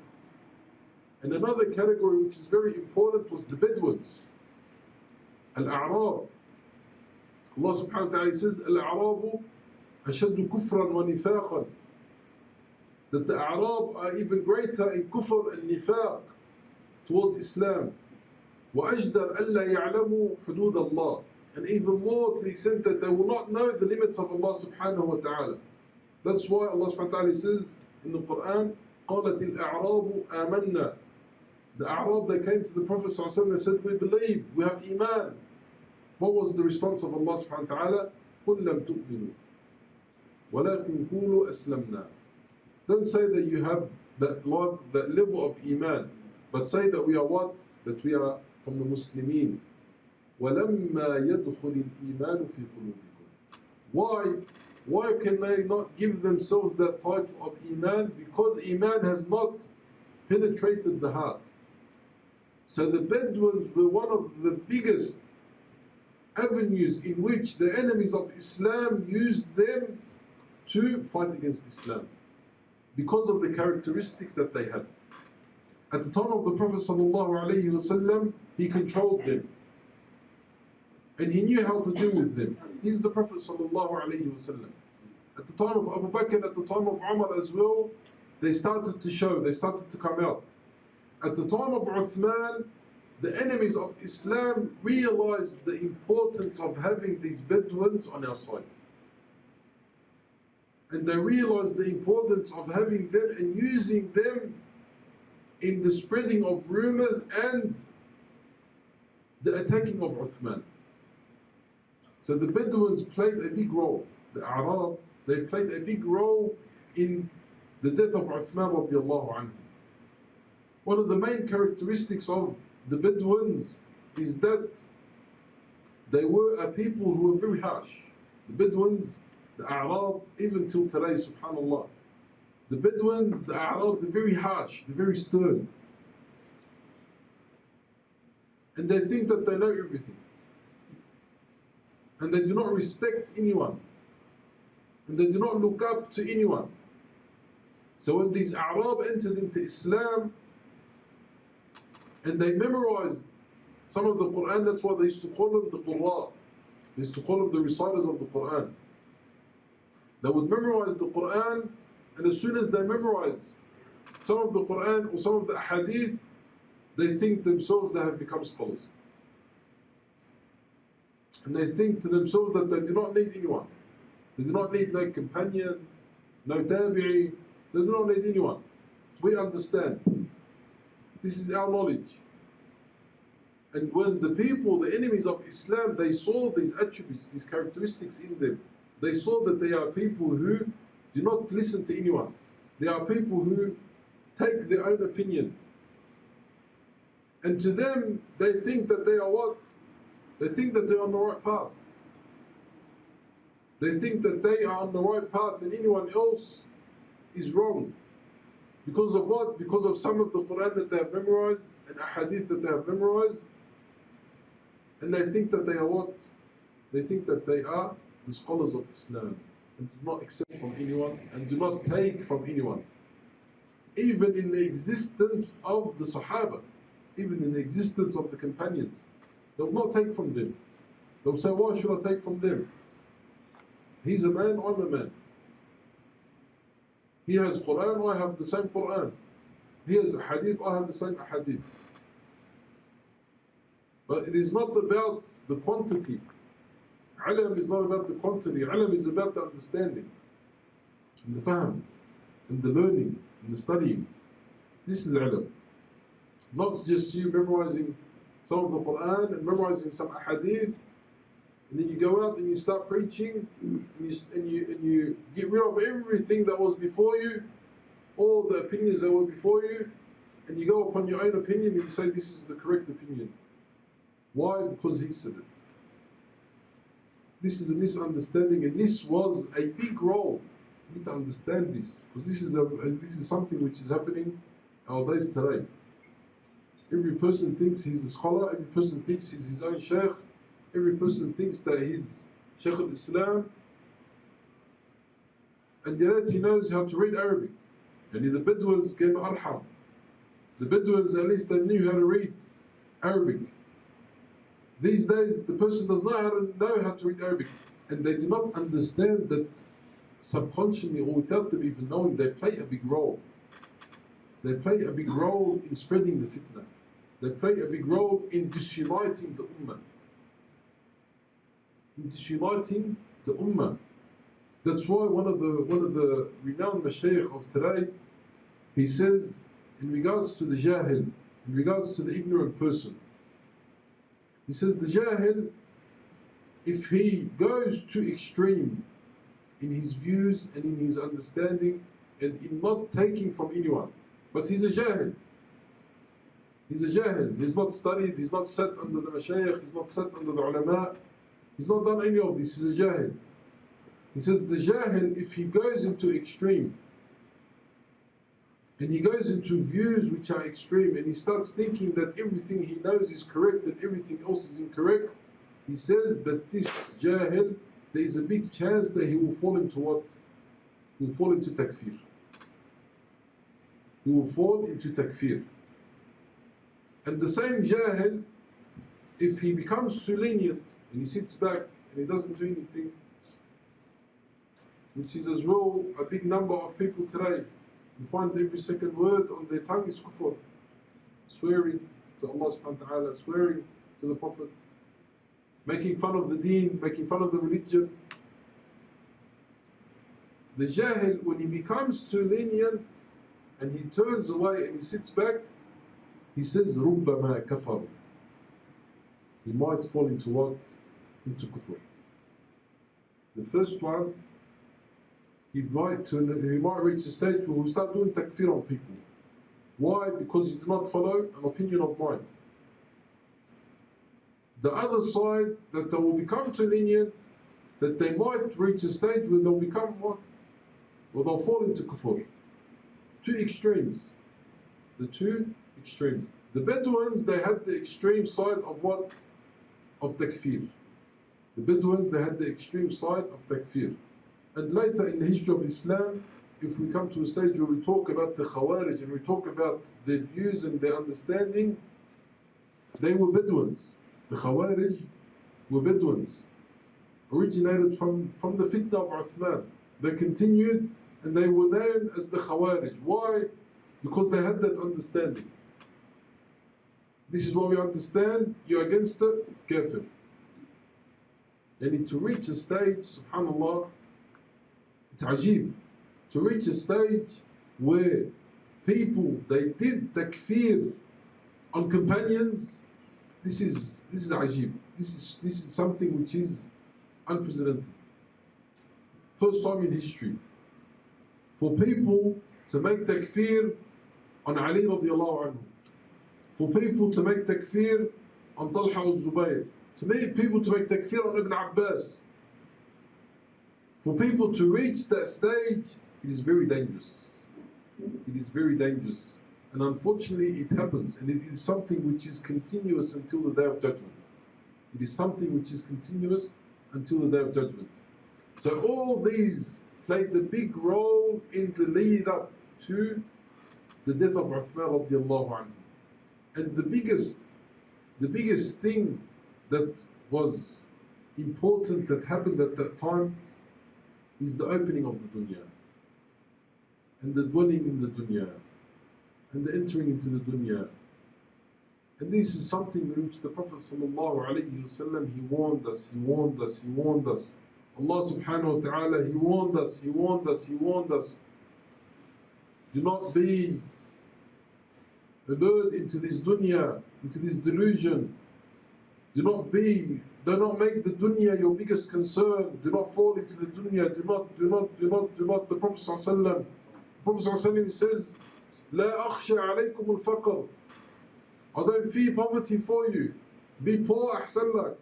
And another category which is very important was the Bedouins, Al-A'rab. Allah subhanahu wa ta'ala says, Al-A'rabu ashaddu kufran wa nifaqan. That the A'rab are even greater in kufr and nifaq towards Islam. وَأَجْدَرْ أَلَّا يَعْلَمُوا حُدُودَ اللَّهِ. And even more to the extent that they will not know the limits of Allah subhanahu wa ta'ala. That's why Allah subhanahu wa ta'ala says in the Quran, قَالَتِ الْأَعْرَابُ آمَنَّا. The A'rab, they came to the Prophet sallallahu alaihi wasallam and said, we believe, we have Iman. What was the response of Allah subhanahu wa ta'ala? قُلْ لَمْ تُؤْمِنُوا وَلَكِنْ قُولُوا أَسْلَمْنَا. Don't say that you have that level of Iman, but say that we are what? That we are from the Muslimin. وَلَمَّا يَدْخُلِ الْإِيمَانُ فِي قُلُوبِكُمْ. Why can they not give themselves that title of Iman? Because Iman has not penetrated the heart. So the Bedouins were one of the biggest avenues in which the enemies of Islam used them to fight against Islam, because of the characteristics that they had. At the time of the Prophet ﷺ, he controlled them. And he knew how to deal with them. He's the Prophet ﷺ. At the time of Abu Bakr, at the time of Umar as well, they started to show, they started to come out. At the time of Uthman, the enemies of Islam realized the importance of having these Bedouins on our side. And they realized the importance of having them and using them in the spreading of rumors and the attacking of Uthman. So the Bedouins played a big role. The A'rab, they played a big role in the death of Uthman radiallahu anhu. One of the main characteristics of the Bedouins is that they were a people who were very harsh. The Bedouins, the A'rab, even till today, subhanAllah. The Bedouins, the A'rab, they're very harsh, they're very stern. and they think that they know everything. And they do not respect anyone. And they do not look up to anyone. So when these A'rab entered into Islam and they memorized some of the Quran, that's why they used to call them the Qurra. They used to call them the reciters of the Quran. They would memorize the Quran, and as soon as they memorize some of the Quran or some of the Hadith, they think themselves they have become scholars. And they think to themselves that they do not need anyone. They do not need no companion, no tabi'i. They do not need anyone. We understand. This is our knowledge. And when the people, the enemies of Islam, they saw these attributes, these characteristics in them, they saw that they are people who do not listen to anyone. They are people who take their own opinion. And to them, they think that they are what? They think that they are on the right path. They think that they are on the right path and anyone else is wrong. Because of what? Because of some of the Quran that they have memorized and Ahadith that they have memorized. And they think that they are what? They think that they are the scholars of Islam and do not accept from anyone and do not take from anyone. Even in the existence of the Sahaba, even in the existence of the companions, they will not take from them. They will say, why should I take from them? He's a man, I'm a man. He has Quran, I have the same Quran. He has a Hadith, I have the same Hadith. But it is not about the quantity. Ilm is not about the quantity. Ilm is about the understanding, and the fahm, and the learning, and the studying. This is ilm. Not just you memorizing some of the Quran and memorizing some Ahadith, and then you go out and you start preaching, and you get rid of everything that was before you, all the opinions that were before you, and you go upon your own opinion and you say this is the correct opinion. Why? Because he said it. This is a misunderstanding, and this was a big role. You need to understand this, because this is something which is happening nowadays today. Every person thinks he's a scholar, every person thinks he's his own shaykh, every person thinks that he's Shaykh al-Islam, and yet he knows how to read Arabic. And the Bedouins came arham. The Bedouins, at least they knew how to read Arabic. These days, the person does not know how to read Arabic, and they do not understand that subconsciously or without them even knowing, they play a big role. They play a big role in spreading the fitna. They play a big role in disuniting the ummah. In disuniting the ummah. That's why one of the renowned mashayikh of today, he says, in regards to the jahil, in regards to the ignorant person, he says the jahil, if he goes too extreme in his views and in his understanding and in not taking from anyone, but he's a jahil. He's a jahil. He's not studied, he's not sat under the mashayikh, he's not sat under the ulama, he's not done any of this, he's a jahil. He says the jahil, if he goes into extreme, and he goes into views which are extreme, and he starts thinking that everything he knows is correct and everything else is incorrect, he says that this jahil, there is a big chance that he will fall into what? He will fall into takfir. He will fall into takfir. And the same jahil, if he becomes too lenient and he sits back and he doesn't do anything, which is as well a big number of people today, you find every second word on their tongue is kufr, swearing to Allah subhanahu wa ta'ala, swearing to the Prophet, making fun of the deen, making fun of the religion. The jahil, when he becomes too lenient and he turns away and he sits back, he says, رُبَّمَا كَفَرُ. He might fall into what? Into kufr. The first one, he might reach a stage where he'll start doing takfir on people. Why? Because he did not follow an opinion of mine. The other side, that they will become too lenient, that they might reach a stage where they'll become what? Well, they'll fall into kufr. Two extremes. The two extremes. The Bedouins, they had the extreme side of what? Of takfir. The Bedouins, they had the extreme side of takfir. And later in the history of Islam, if we come to a stage where we talk about the Khawarij and we talk about their views and their understanding, they were Bedouins. The Khawarij were Bedouins. Originated from the fitna of Uthman. They continued and they were known as the Khawarij. Why? Because they had that understanding. This is what we understand, you're against it, kafir. And to reach a stage, subhanAllah, it's ajib, to reach a stage where people, they did takfir on companions, this is ajib. This is something which is unprecedented. First time in history. For people to make takfir on Ali radiallahu anhu. For people to make takfir on Talha al-Zubayr. To make people to make takfir on Ibn Abbas. For people to reach that stage, it is very dangerous. It is very dangerous. And unfortunately it happens, and it is something which is continuous until the Day of Judgment. It is something which is continuous until the Day of Judgment. So all these played the big role in the lead up to the death of Uthman radiallahu anhu. And the biggest thing that was important that happened at that time is the opening of the dunya, and the dwelling in the dunya, and the entering into the dunya. And this is something which the Prophet ﷺ, he warned us, he warned us, he warned us. Allah subhanahu wa ta'ala, he warned us, he warned us, he warned us. Do not be allured into this dunya, into this delusion. Do not make the dunya your biggest concern. Do not fall into the dunya. Do not. The Prophet ﷺ says, لا أخشى عليكم الفقر. I don't fear poverty for you. Be poor, أحسن لك.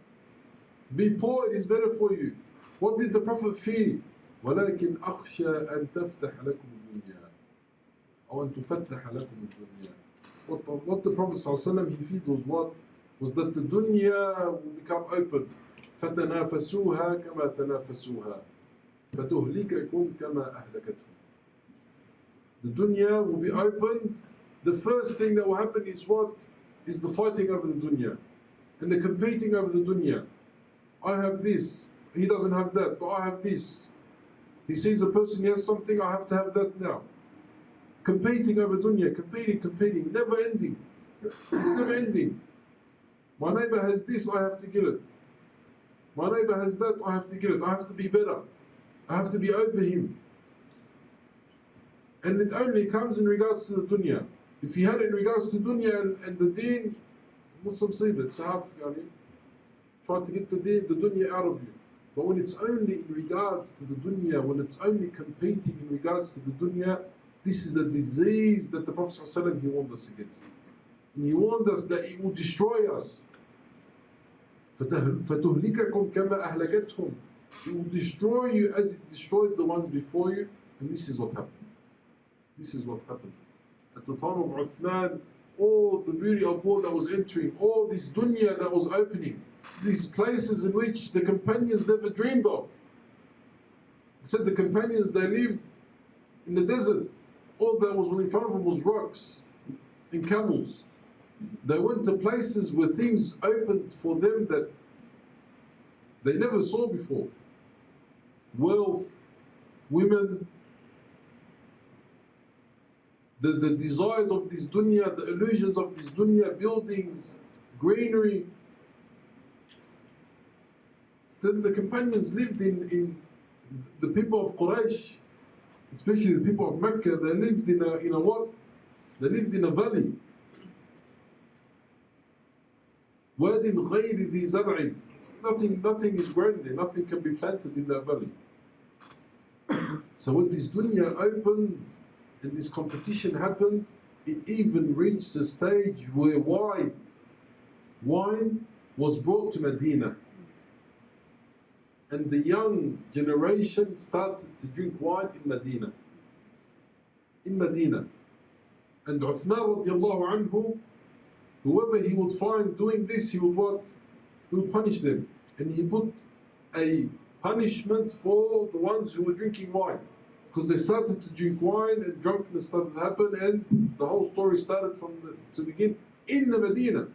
Be poor, it is better for you. What did the Prophet fear? ولكن أخشى أن تفتح لكم الدنيا أو أن تفتح لكم الدنيا. What the Prophet ﷺ, he feared was what? Was that the dunya will become open. فَتَنَافَسُوهَا كَمَا تَنَافَسُوهَا فَتُهْلِكَكُمْ كَمَا أَهْلَكَتْهُمْ. The dunya will be opened. The first thing that will happen is what? Is the fighting over the dunya. And the competing over the dunya. I have this, he doesn't have that, but I have this. He sees a person, he has something, I have to have that now. Competing over dunya, competing, never ending. It's never ending. My neighbor has this, I have to get it. My neighbor has that, I have to get it. I have to be better. I have to be over him. And it only comes in regards to the dunya. If you had it in regards to dunya and the deen, Muslim see it. So try to get the dunya out of you. But when it's only in regards to the dunya, when it's only competing in regards to the dunya, this is a disease that the Prophet ﷺ, he warned us against. And he warned us that it will destroy us. فَتُهْلِكَكُمْ كَمَا أَهْلَكَتْهُمْ. It will destroy you as it destroyed the ones before you. And this is what happened. This is what happened. At the time of Uthman, all the beauty of war that was entering, all this dunya that was opening, these places in which the companions never dreamed of. They said the companions, they lived in the desert. All that was in front of them was rocks and camels. They went to places where things opened for them that they never saw before. Wealth, women, the desires of this dunya, the illusions of this dunya, buildings, greenery. The companions lived in the people of Quraysh, especially the people of Mecca, they lived in a what? They lived in a valley. وَادٍ غَيْرِ ذِي زَرْعٍ. Nothing is grown there, nothing can be planted in that valley. So when this dunya opened and this competition happened, it even reached a stage where wine was brought to Medina. And the young generation started to drink wine in Medina. In Medina. And Uthman radiallahu anhu, whoever he would find doing this, he would what? He would punish them. And he put a punishment for the ones who were drinking wine. Because they started to drink wine and drunkenness started to happen, and the whole story started from to begin in the Medina.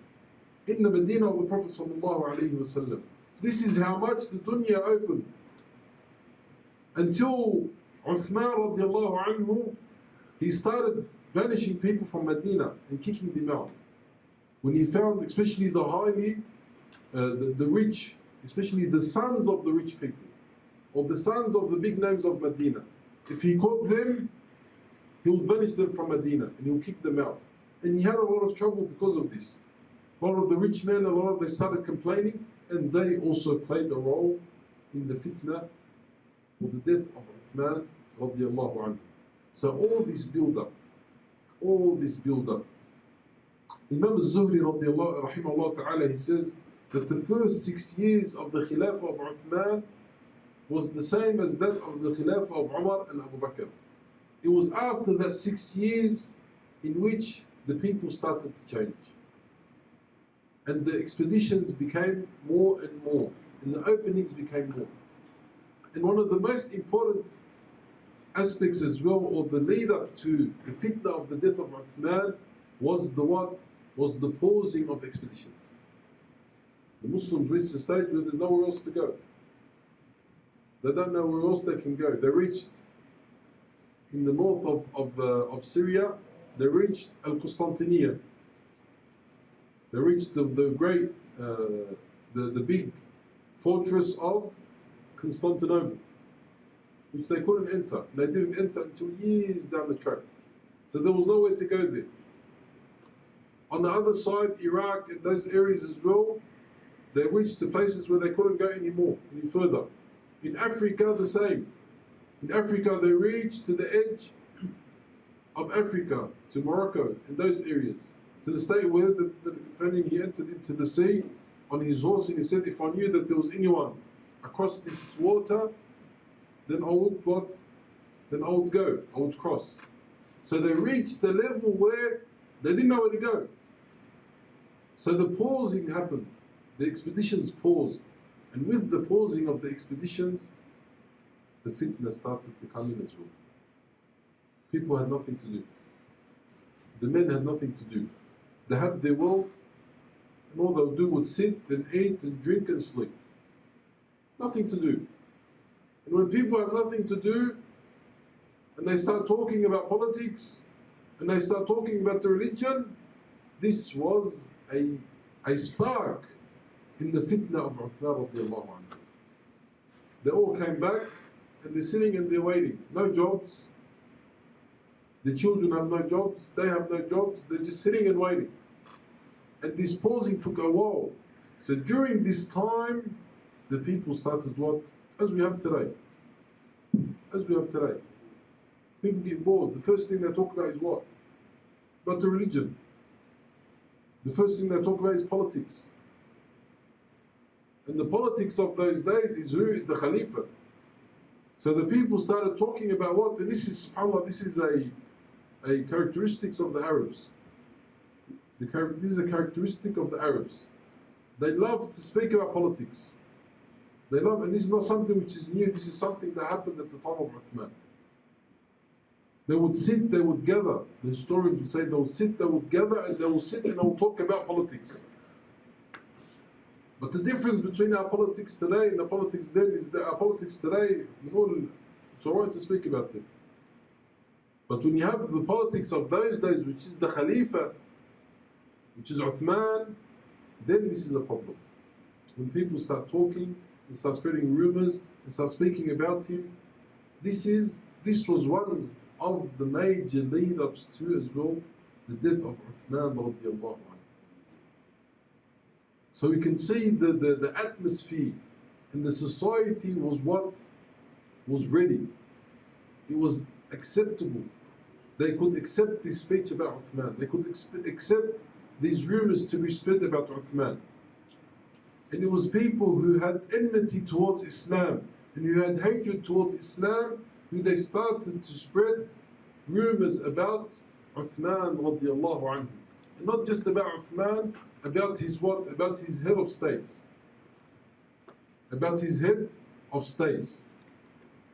In the Medina of the Prophet ﷺ. This is how much the dunya opened. Until Uthman radiallahu anhu, he started banishing people from Medina and kicking them out. When he found, especially the highly, the rich, especially the sons of the rich people, or the sons of the big names of Medina, if he caught them, he would banish them from Medina and he would kick them out. And he had a lot of trouble because of this. A lot of the rich men, they started complaining, and they also played a role in the fitna or the death of Uthman radiallahu anhu. So all this build up, Imam al-Zuhri rahimahullah ta'ala, he says that the first 6 years of the Khilafah of Uthman was the same as that of the Khilafah of Umar and Abu Bakr. It was after that 6 years in which the people started to change. And the expeditions became more and more, and the openings became more. And one of the most important aspects as well, or the lead up to the fitna of the death of Uthman, was the what? Was the pausing of expeditions. The Muslims reached a stage where there's nowhere else to go. They don't know where else they can go. They reached in the north of Syria, they reached Al-Qustantiniya. They reached the great, the big fortress of Constantinople, which they couldn't enter. They didn't enter until years down the track. So there was nowhere to go there. On the other side, Iraq and those areas as well, they reached the places where they couldn't go anymore, any further. In Africa, the same. In Africa, they reached to the edge of Africa, to Morocco, and those areas. To the state where the companion, he entered into the sea on his horse, and he said, if I knew that there was anyone across this water, then I would what? Then I would go, I would cross. So they reached the level where they didn't know where to go. So the pausing happened. The expeditions paused. And with the pausing of the expeditions, the fitna started to come in as well. People had nothing to do. The men had nothing to do. They had their wealth, and all they would do would sit and eat and drink and sleep. Nothing to do. And when people have nothing to do, and they start talking about politics, and they start talking about the religion, this was a spark in the fitna of Uthman radiallahu anhu. They all came back, and they're sitting and they're waiting. No jobs. The children have no jobs, they have no jobs, they're just sitting and waiting. And this pausing took a while. So during this time, the people started what? As we have today. As we have today. People get bored. The first thing they talk about is what? About the religion. The first thing they talk about is politics. And the politics of those days is who is the Khalifa. So the people started talking about what? And this is, subhanAllah, this is a characteristics of the Arabs. This is a characteristic of the Arabs. They love to speak about politics. They love, and this is not something which is new, this is something that happened at the time of Uthman. They would sit, they would gather. The historians would say they would sit, they would gather, and they will sit and they will talk about politics. But the difference between our politics today and the politics then is that our politics today, it's alright to speak about them. But when you have the politics of those days, which is the Khalifa, which is Uthman, then this is a problem. When people start talking and start spreading rumors and start speaking about him, this was one of the major lead-ups to as well the death of Uthman radiallahu anhu. So we can see the atmosphere and the society was what was ready. It was acceptable. They could accept this speech about Uthman. They could accept these rumors to be spread about Uthman. And it was people who had enmity towards Islam and who had hatred towards Islam, who they started to spread rumors about Uthman radiallahu anhu. not just about Uthman, about his what? About his head of states. About his head of states.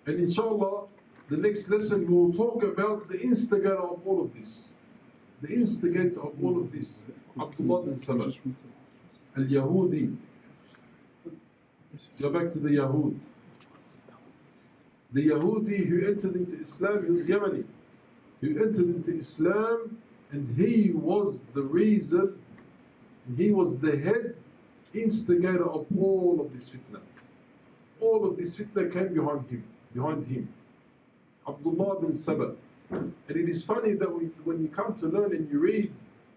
And inshallah, the next lesson we will talk about the instigator of all of this. The instigator of all of this, Abdullah bin Saba, al-Yahudi. Go back to the Yahud. The Yahudi who entered into Islam, he was Yemeni. Who entered into Islam, and he was the reason, he was the head instigator of all of this fitna. All of this fitna came behind him. Abdullah bin Saba. And it is funny that when you come to learn and you read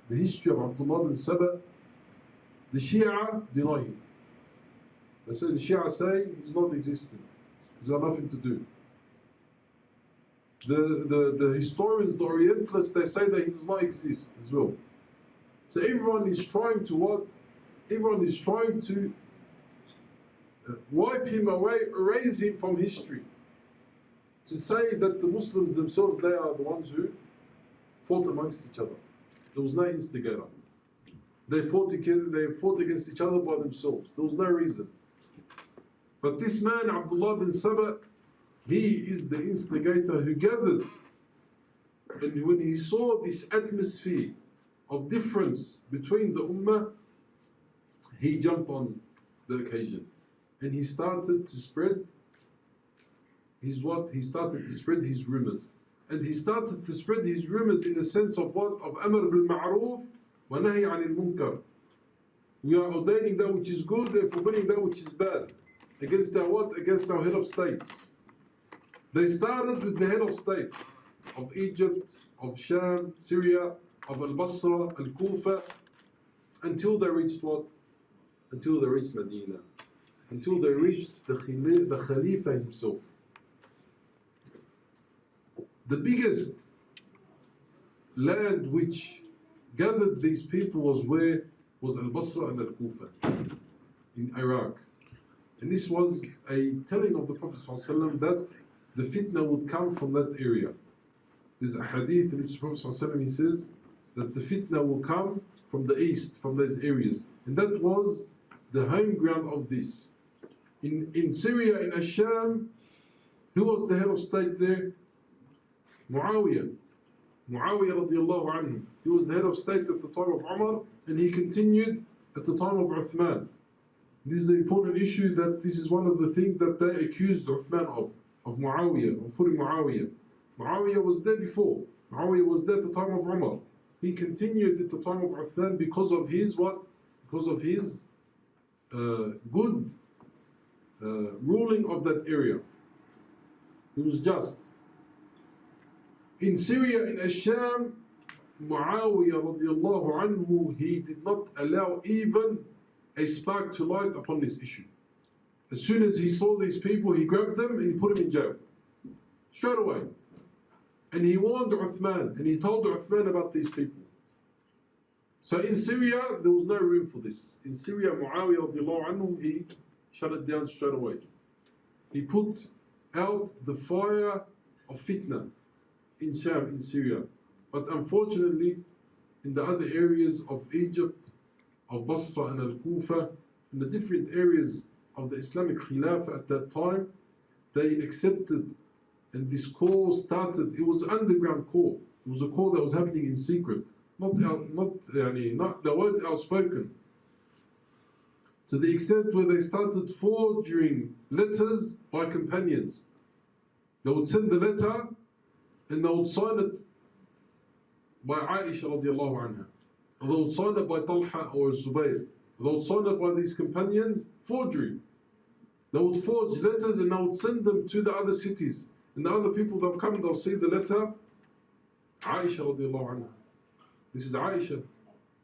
the history of Abdullah bin Saba, the Shia deny him. They say, the Shia say he's not existing. He's got nothing to do. The historians, the Orientalists, they say that he does not exist as well. So everyone is trying to what? Everyone is trying to wipe him away, erase him from history. To say that the Muslims themselves, they are the ones who fought amongst each other. There was no instigator. They fought against each other by themselves. There was no reason. But this man, Abdullah bin Saba, he is the instigator who gathered. And when he saw this atmosphere of difference between the Ummah, he jumped on the occasion. And he started to spread his what? He started to spread his rumors. And he started to spread his rumors in the sense of what? Of Amr bil Ma'ruf wa Nahy anil Munkar. We are ordaining that which is good and forbidding that which is bad. Against our what? Against our head of states. They started with the head of states of Egypt, of Sham, Syria, of Al-Basra, Al-Kufa, until they reached what? Until they reached Medina. Until they reached the Khalifa himself. The biggest land which gathered these people was Al-Basra and Al-Kufa in Iraq. And this was a telling of the Prophet ﷺ that the fitna would come from that area. There's a hadith in which the Prophet ﷺ, he says that the fitna will come from the east, from those areas. And that was the home ground of this. In Syria, in Asham, who was the head of state there? Muawiyah. Muawiyah radiallahu anhu. He was the head of state at the time of Umar, and he continued at the time of Uthman. This is an important issue, that this is one of the things that they accused Uthman of Muawiyah, of putting Muawiyah. Muawiyah was there before. Muawiyah was there at the time of Umar. He continued at the time of Uthman because of his what? Because of his good ruling of that area. He was just. In Syria, in Asham, Muawiyah radiallahu anhu, he did not allow even a spark to light upon this issue. As soon as he saw these people, he grabbed them and he put them in jail. Straight away. And he warned Uthman, and he told Uthman about these people. So in Syria, there was no room for this. In Syria, Muawiyah radiallahu anhu, he shut it down straight away. He put out the fire of fitna in Sham, in Syria. But unfortunately, in the other areas of Egypt, of Basra and Al-Kufa, in the different areas of the Islamic Khilafah at that time, they accepted, and this call started. It was an underground call. It was a call that was happening in secret, not the word outspoken. To the extent where they started forging letters by companions. They would send the letter and they would sign it by Aisha radiallahu anha. Or they would sign it by Talha or Zubayr. They would sign it by these companions, forgery. They would forge letters and they would send them to the other cities. And the other people that come, they'll see the letter, Aisha radiallahu anha. This is Aisha.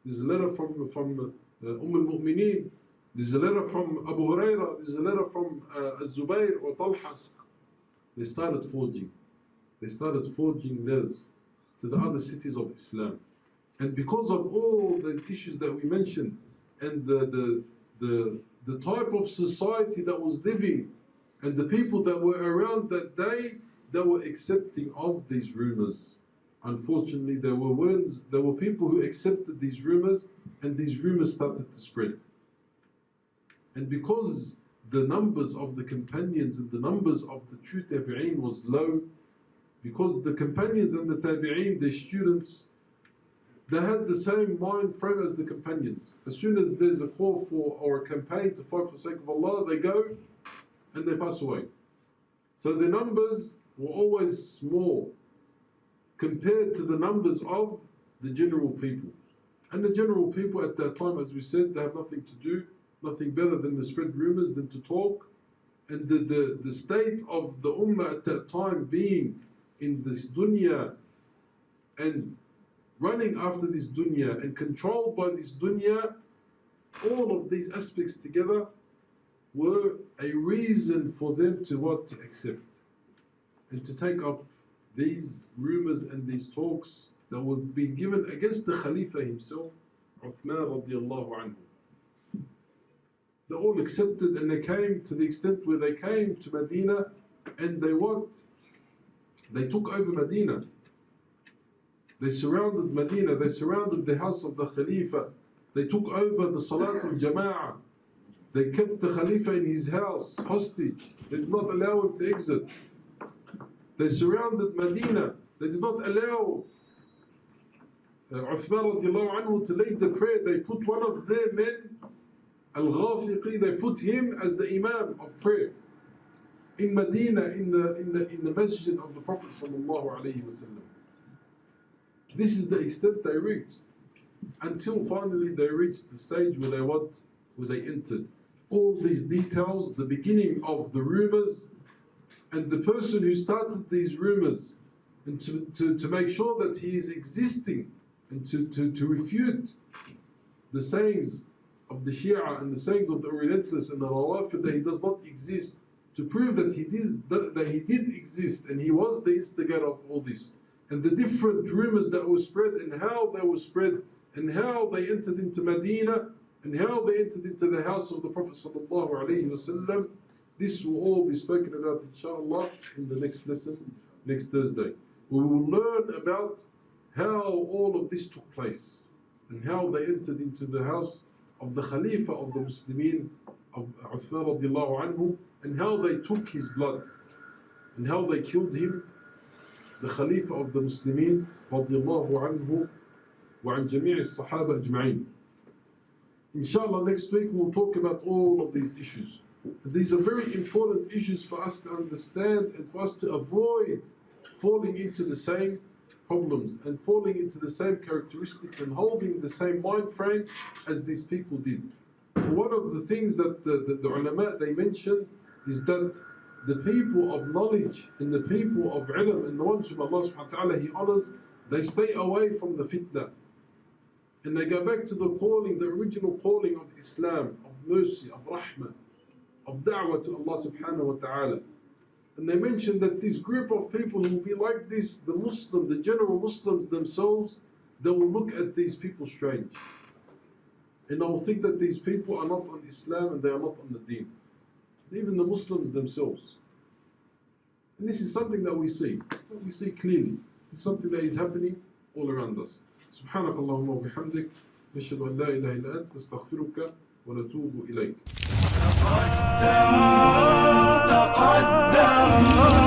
This is a letter from al-Mu'mineen. This is a letter from Abu Hurairah. This is a letter from Zubayr or Talha. They started forging. They started forging letters to the other cities of Islam. And because of all those issues that we mentioned, and the type of society that was living, and the people that were around that day, they were accepting of these rumors. unfortunately, there were people who accepted these rumors, and these rumors started to spread. And because the numbers of the companions and the numbers of the true tabi'een was low, because the companions and the tabi'een, their students, they had the same mind frame as the companions. As soon as there's a call for or a campaign to fight for the sake of Allah, they go and they pass away. So the numbers were always small compared to the numbers of the general people. And the general people at that time, as we said, they have nothing to do, nothing better than to spread rumors, than to talk. And the state of the ummah at that time being in this dunya and running after this dunya and controlled by this dunya, all of these aspects together were a reason for them to what? To accept and to take up these rumors and these talks that were being given against the Khalifa himself, Uthman radiallahu anhu. They all accepted, and they came to the extent where they came to Medina and they what? They took over Medina. They surrounded Medina, they surrounded the house of the Khalifa, they took over the Salat al-Jama'ah, they kept the Khalifa in his house hostage, they did not allow him to exit. They surrounded Medina, they did not allow Uthman radiallahu anhu to lead the prayer. They put one of their men, Al-Ghafiqi, they put him as the Imam of prayer in Medina, in the masjid of the Prophet sallallahu alaihi wasallam. This is the extent they reached, until finally they reached the stage where they entered all these details, the beginning of the rumors, and the person who started these rumors, and to make sure that he is existing, and to refute the sayings of the Shia and the sayings of the Orientalists and the Rawafid, that he does not exist, to prove that he did exist and he was the instigator of all this. And the different rumors that were spread and how they were spread and how they entered into Medina and how they entered into the house of the Prophet sallallahu alaihi wasallam. This will all be spoken about inshallah in the next lesson, next Thursday. We will learn about how all of this took place and how they entered into the house of the Khalifa of the Muslimin, of Uthman radiallahu anhu, and how they took his blood and how they killed him, the Khalifa of the Muslimin radiallahu anhu wa an jami' as-sahaba ajma'in. Inshallah next week we'll talk about all of these issues. These are very important issues for us to understand and for us to avoid falling into the same problems and falling into the same characteristics and holding the same mind frame as these people did. One of the things that the ulama they mention is that the people of knowledge and the people of ilm and the ones whom Allah subhanahu wa ta'ala He honors, they stay away from the fitna. And they go back to the calling, the original calling of Islam, of mercy, of rahmah, of da'wah to Allah subhanahu wa ta'ala. And they mention that this group of people who will be like this, the general Muslims themselves, they will look at these people strange. And they will think that these people are not on Islam and they are not on the deen. Even the Muslims themselves. And this is something that we see clearly. It's something that is happening all around us. سبحانك اللهم وبحمدك نشهد أن لا إله إلا أنت نستغفرك ونتوب إليك. تقدم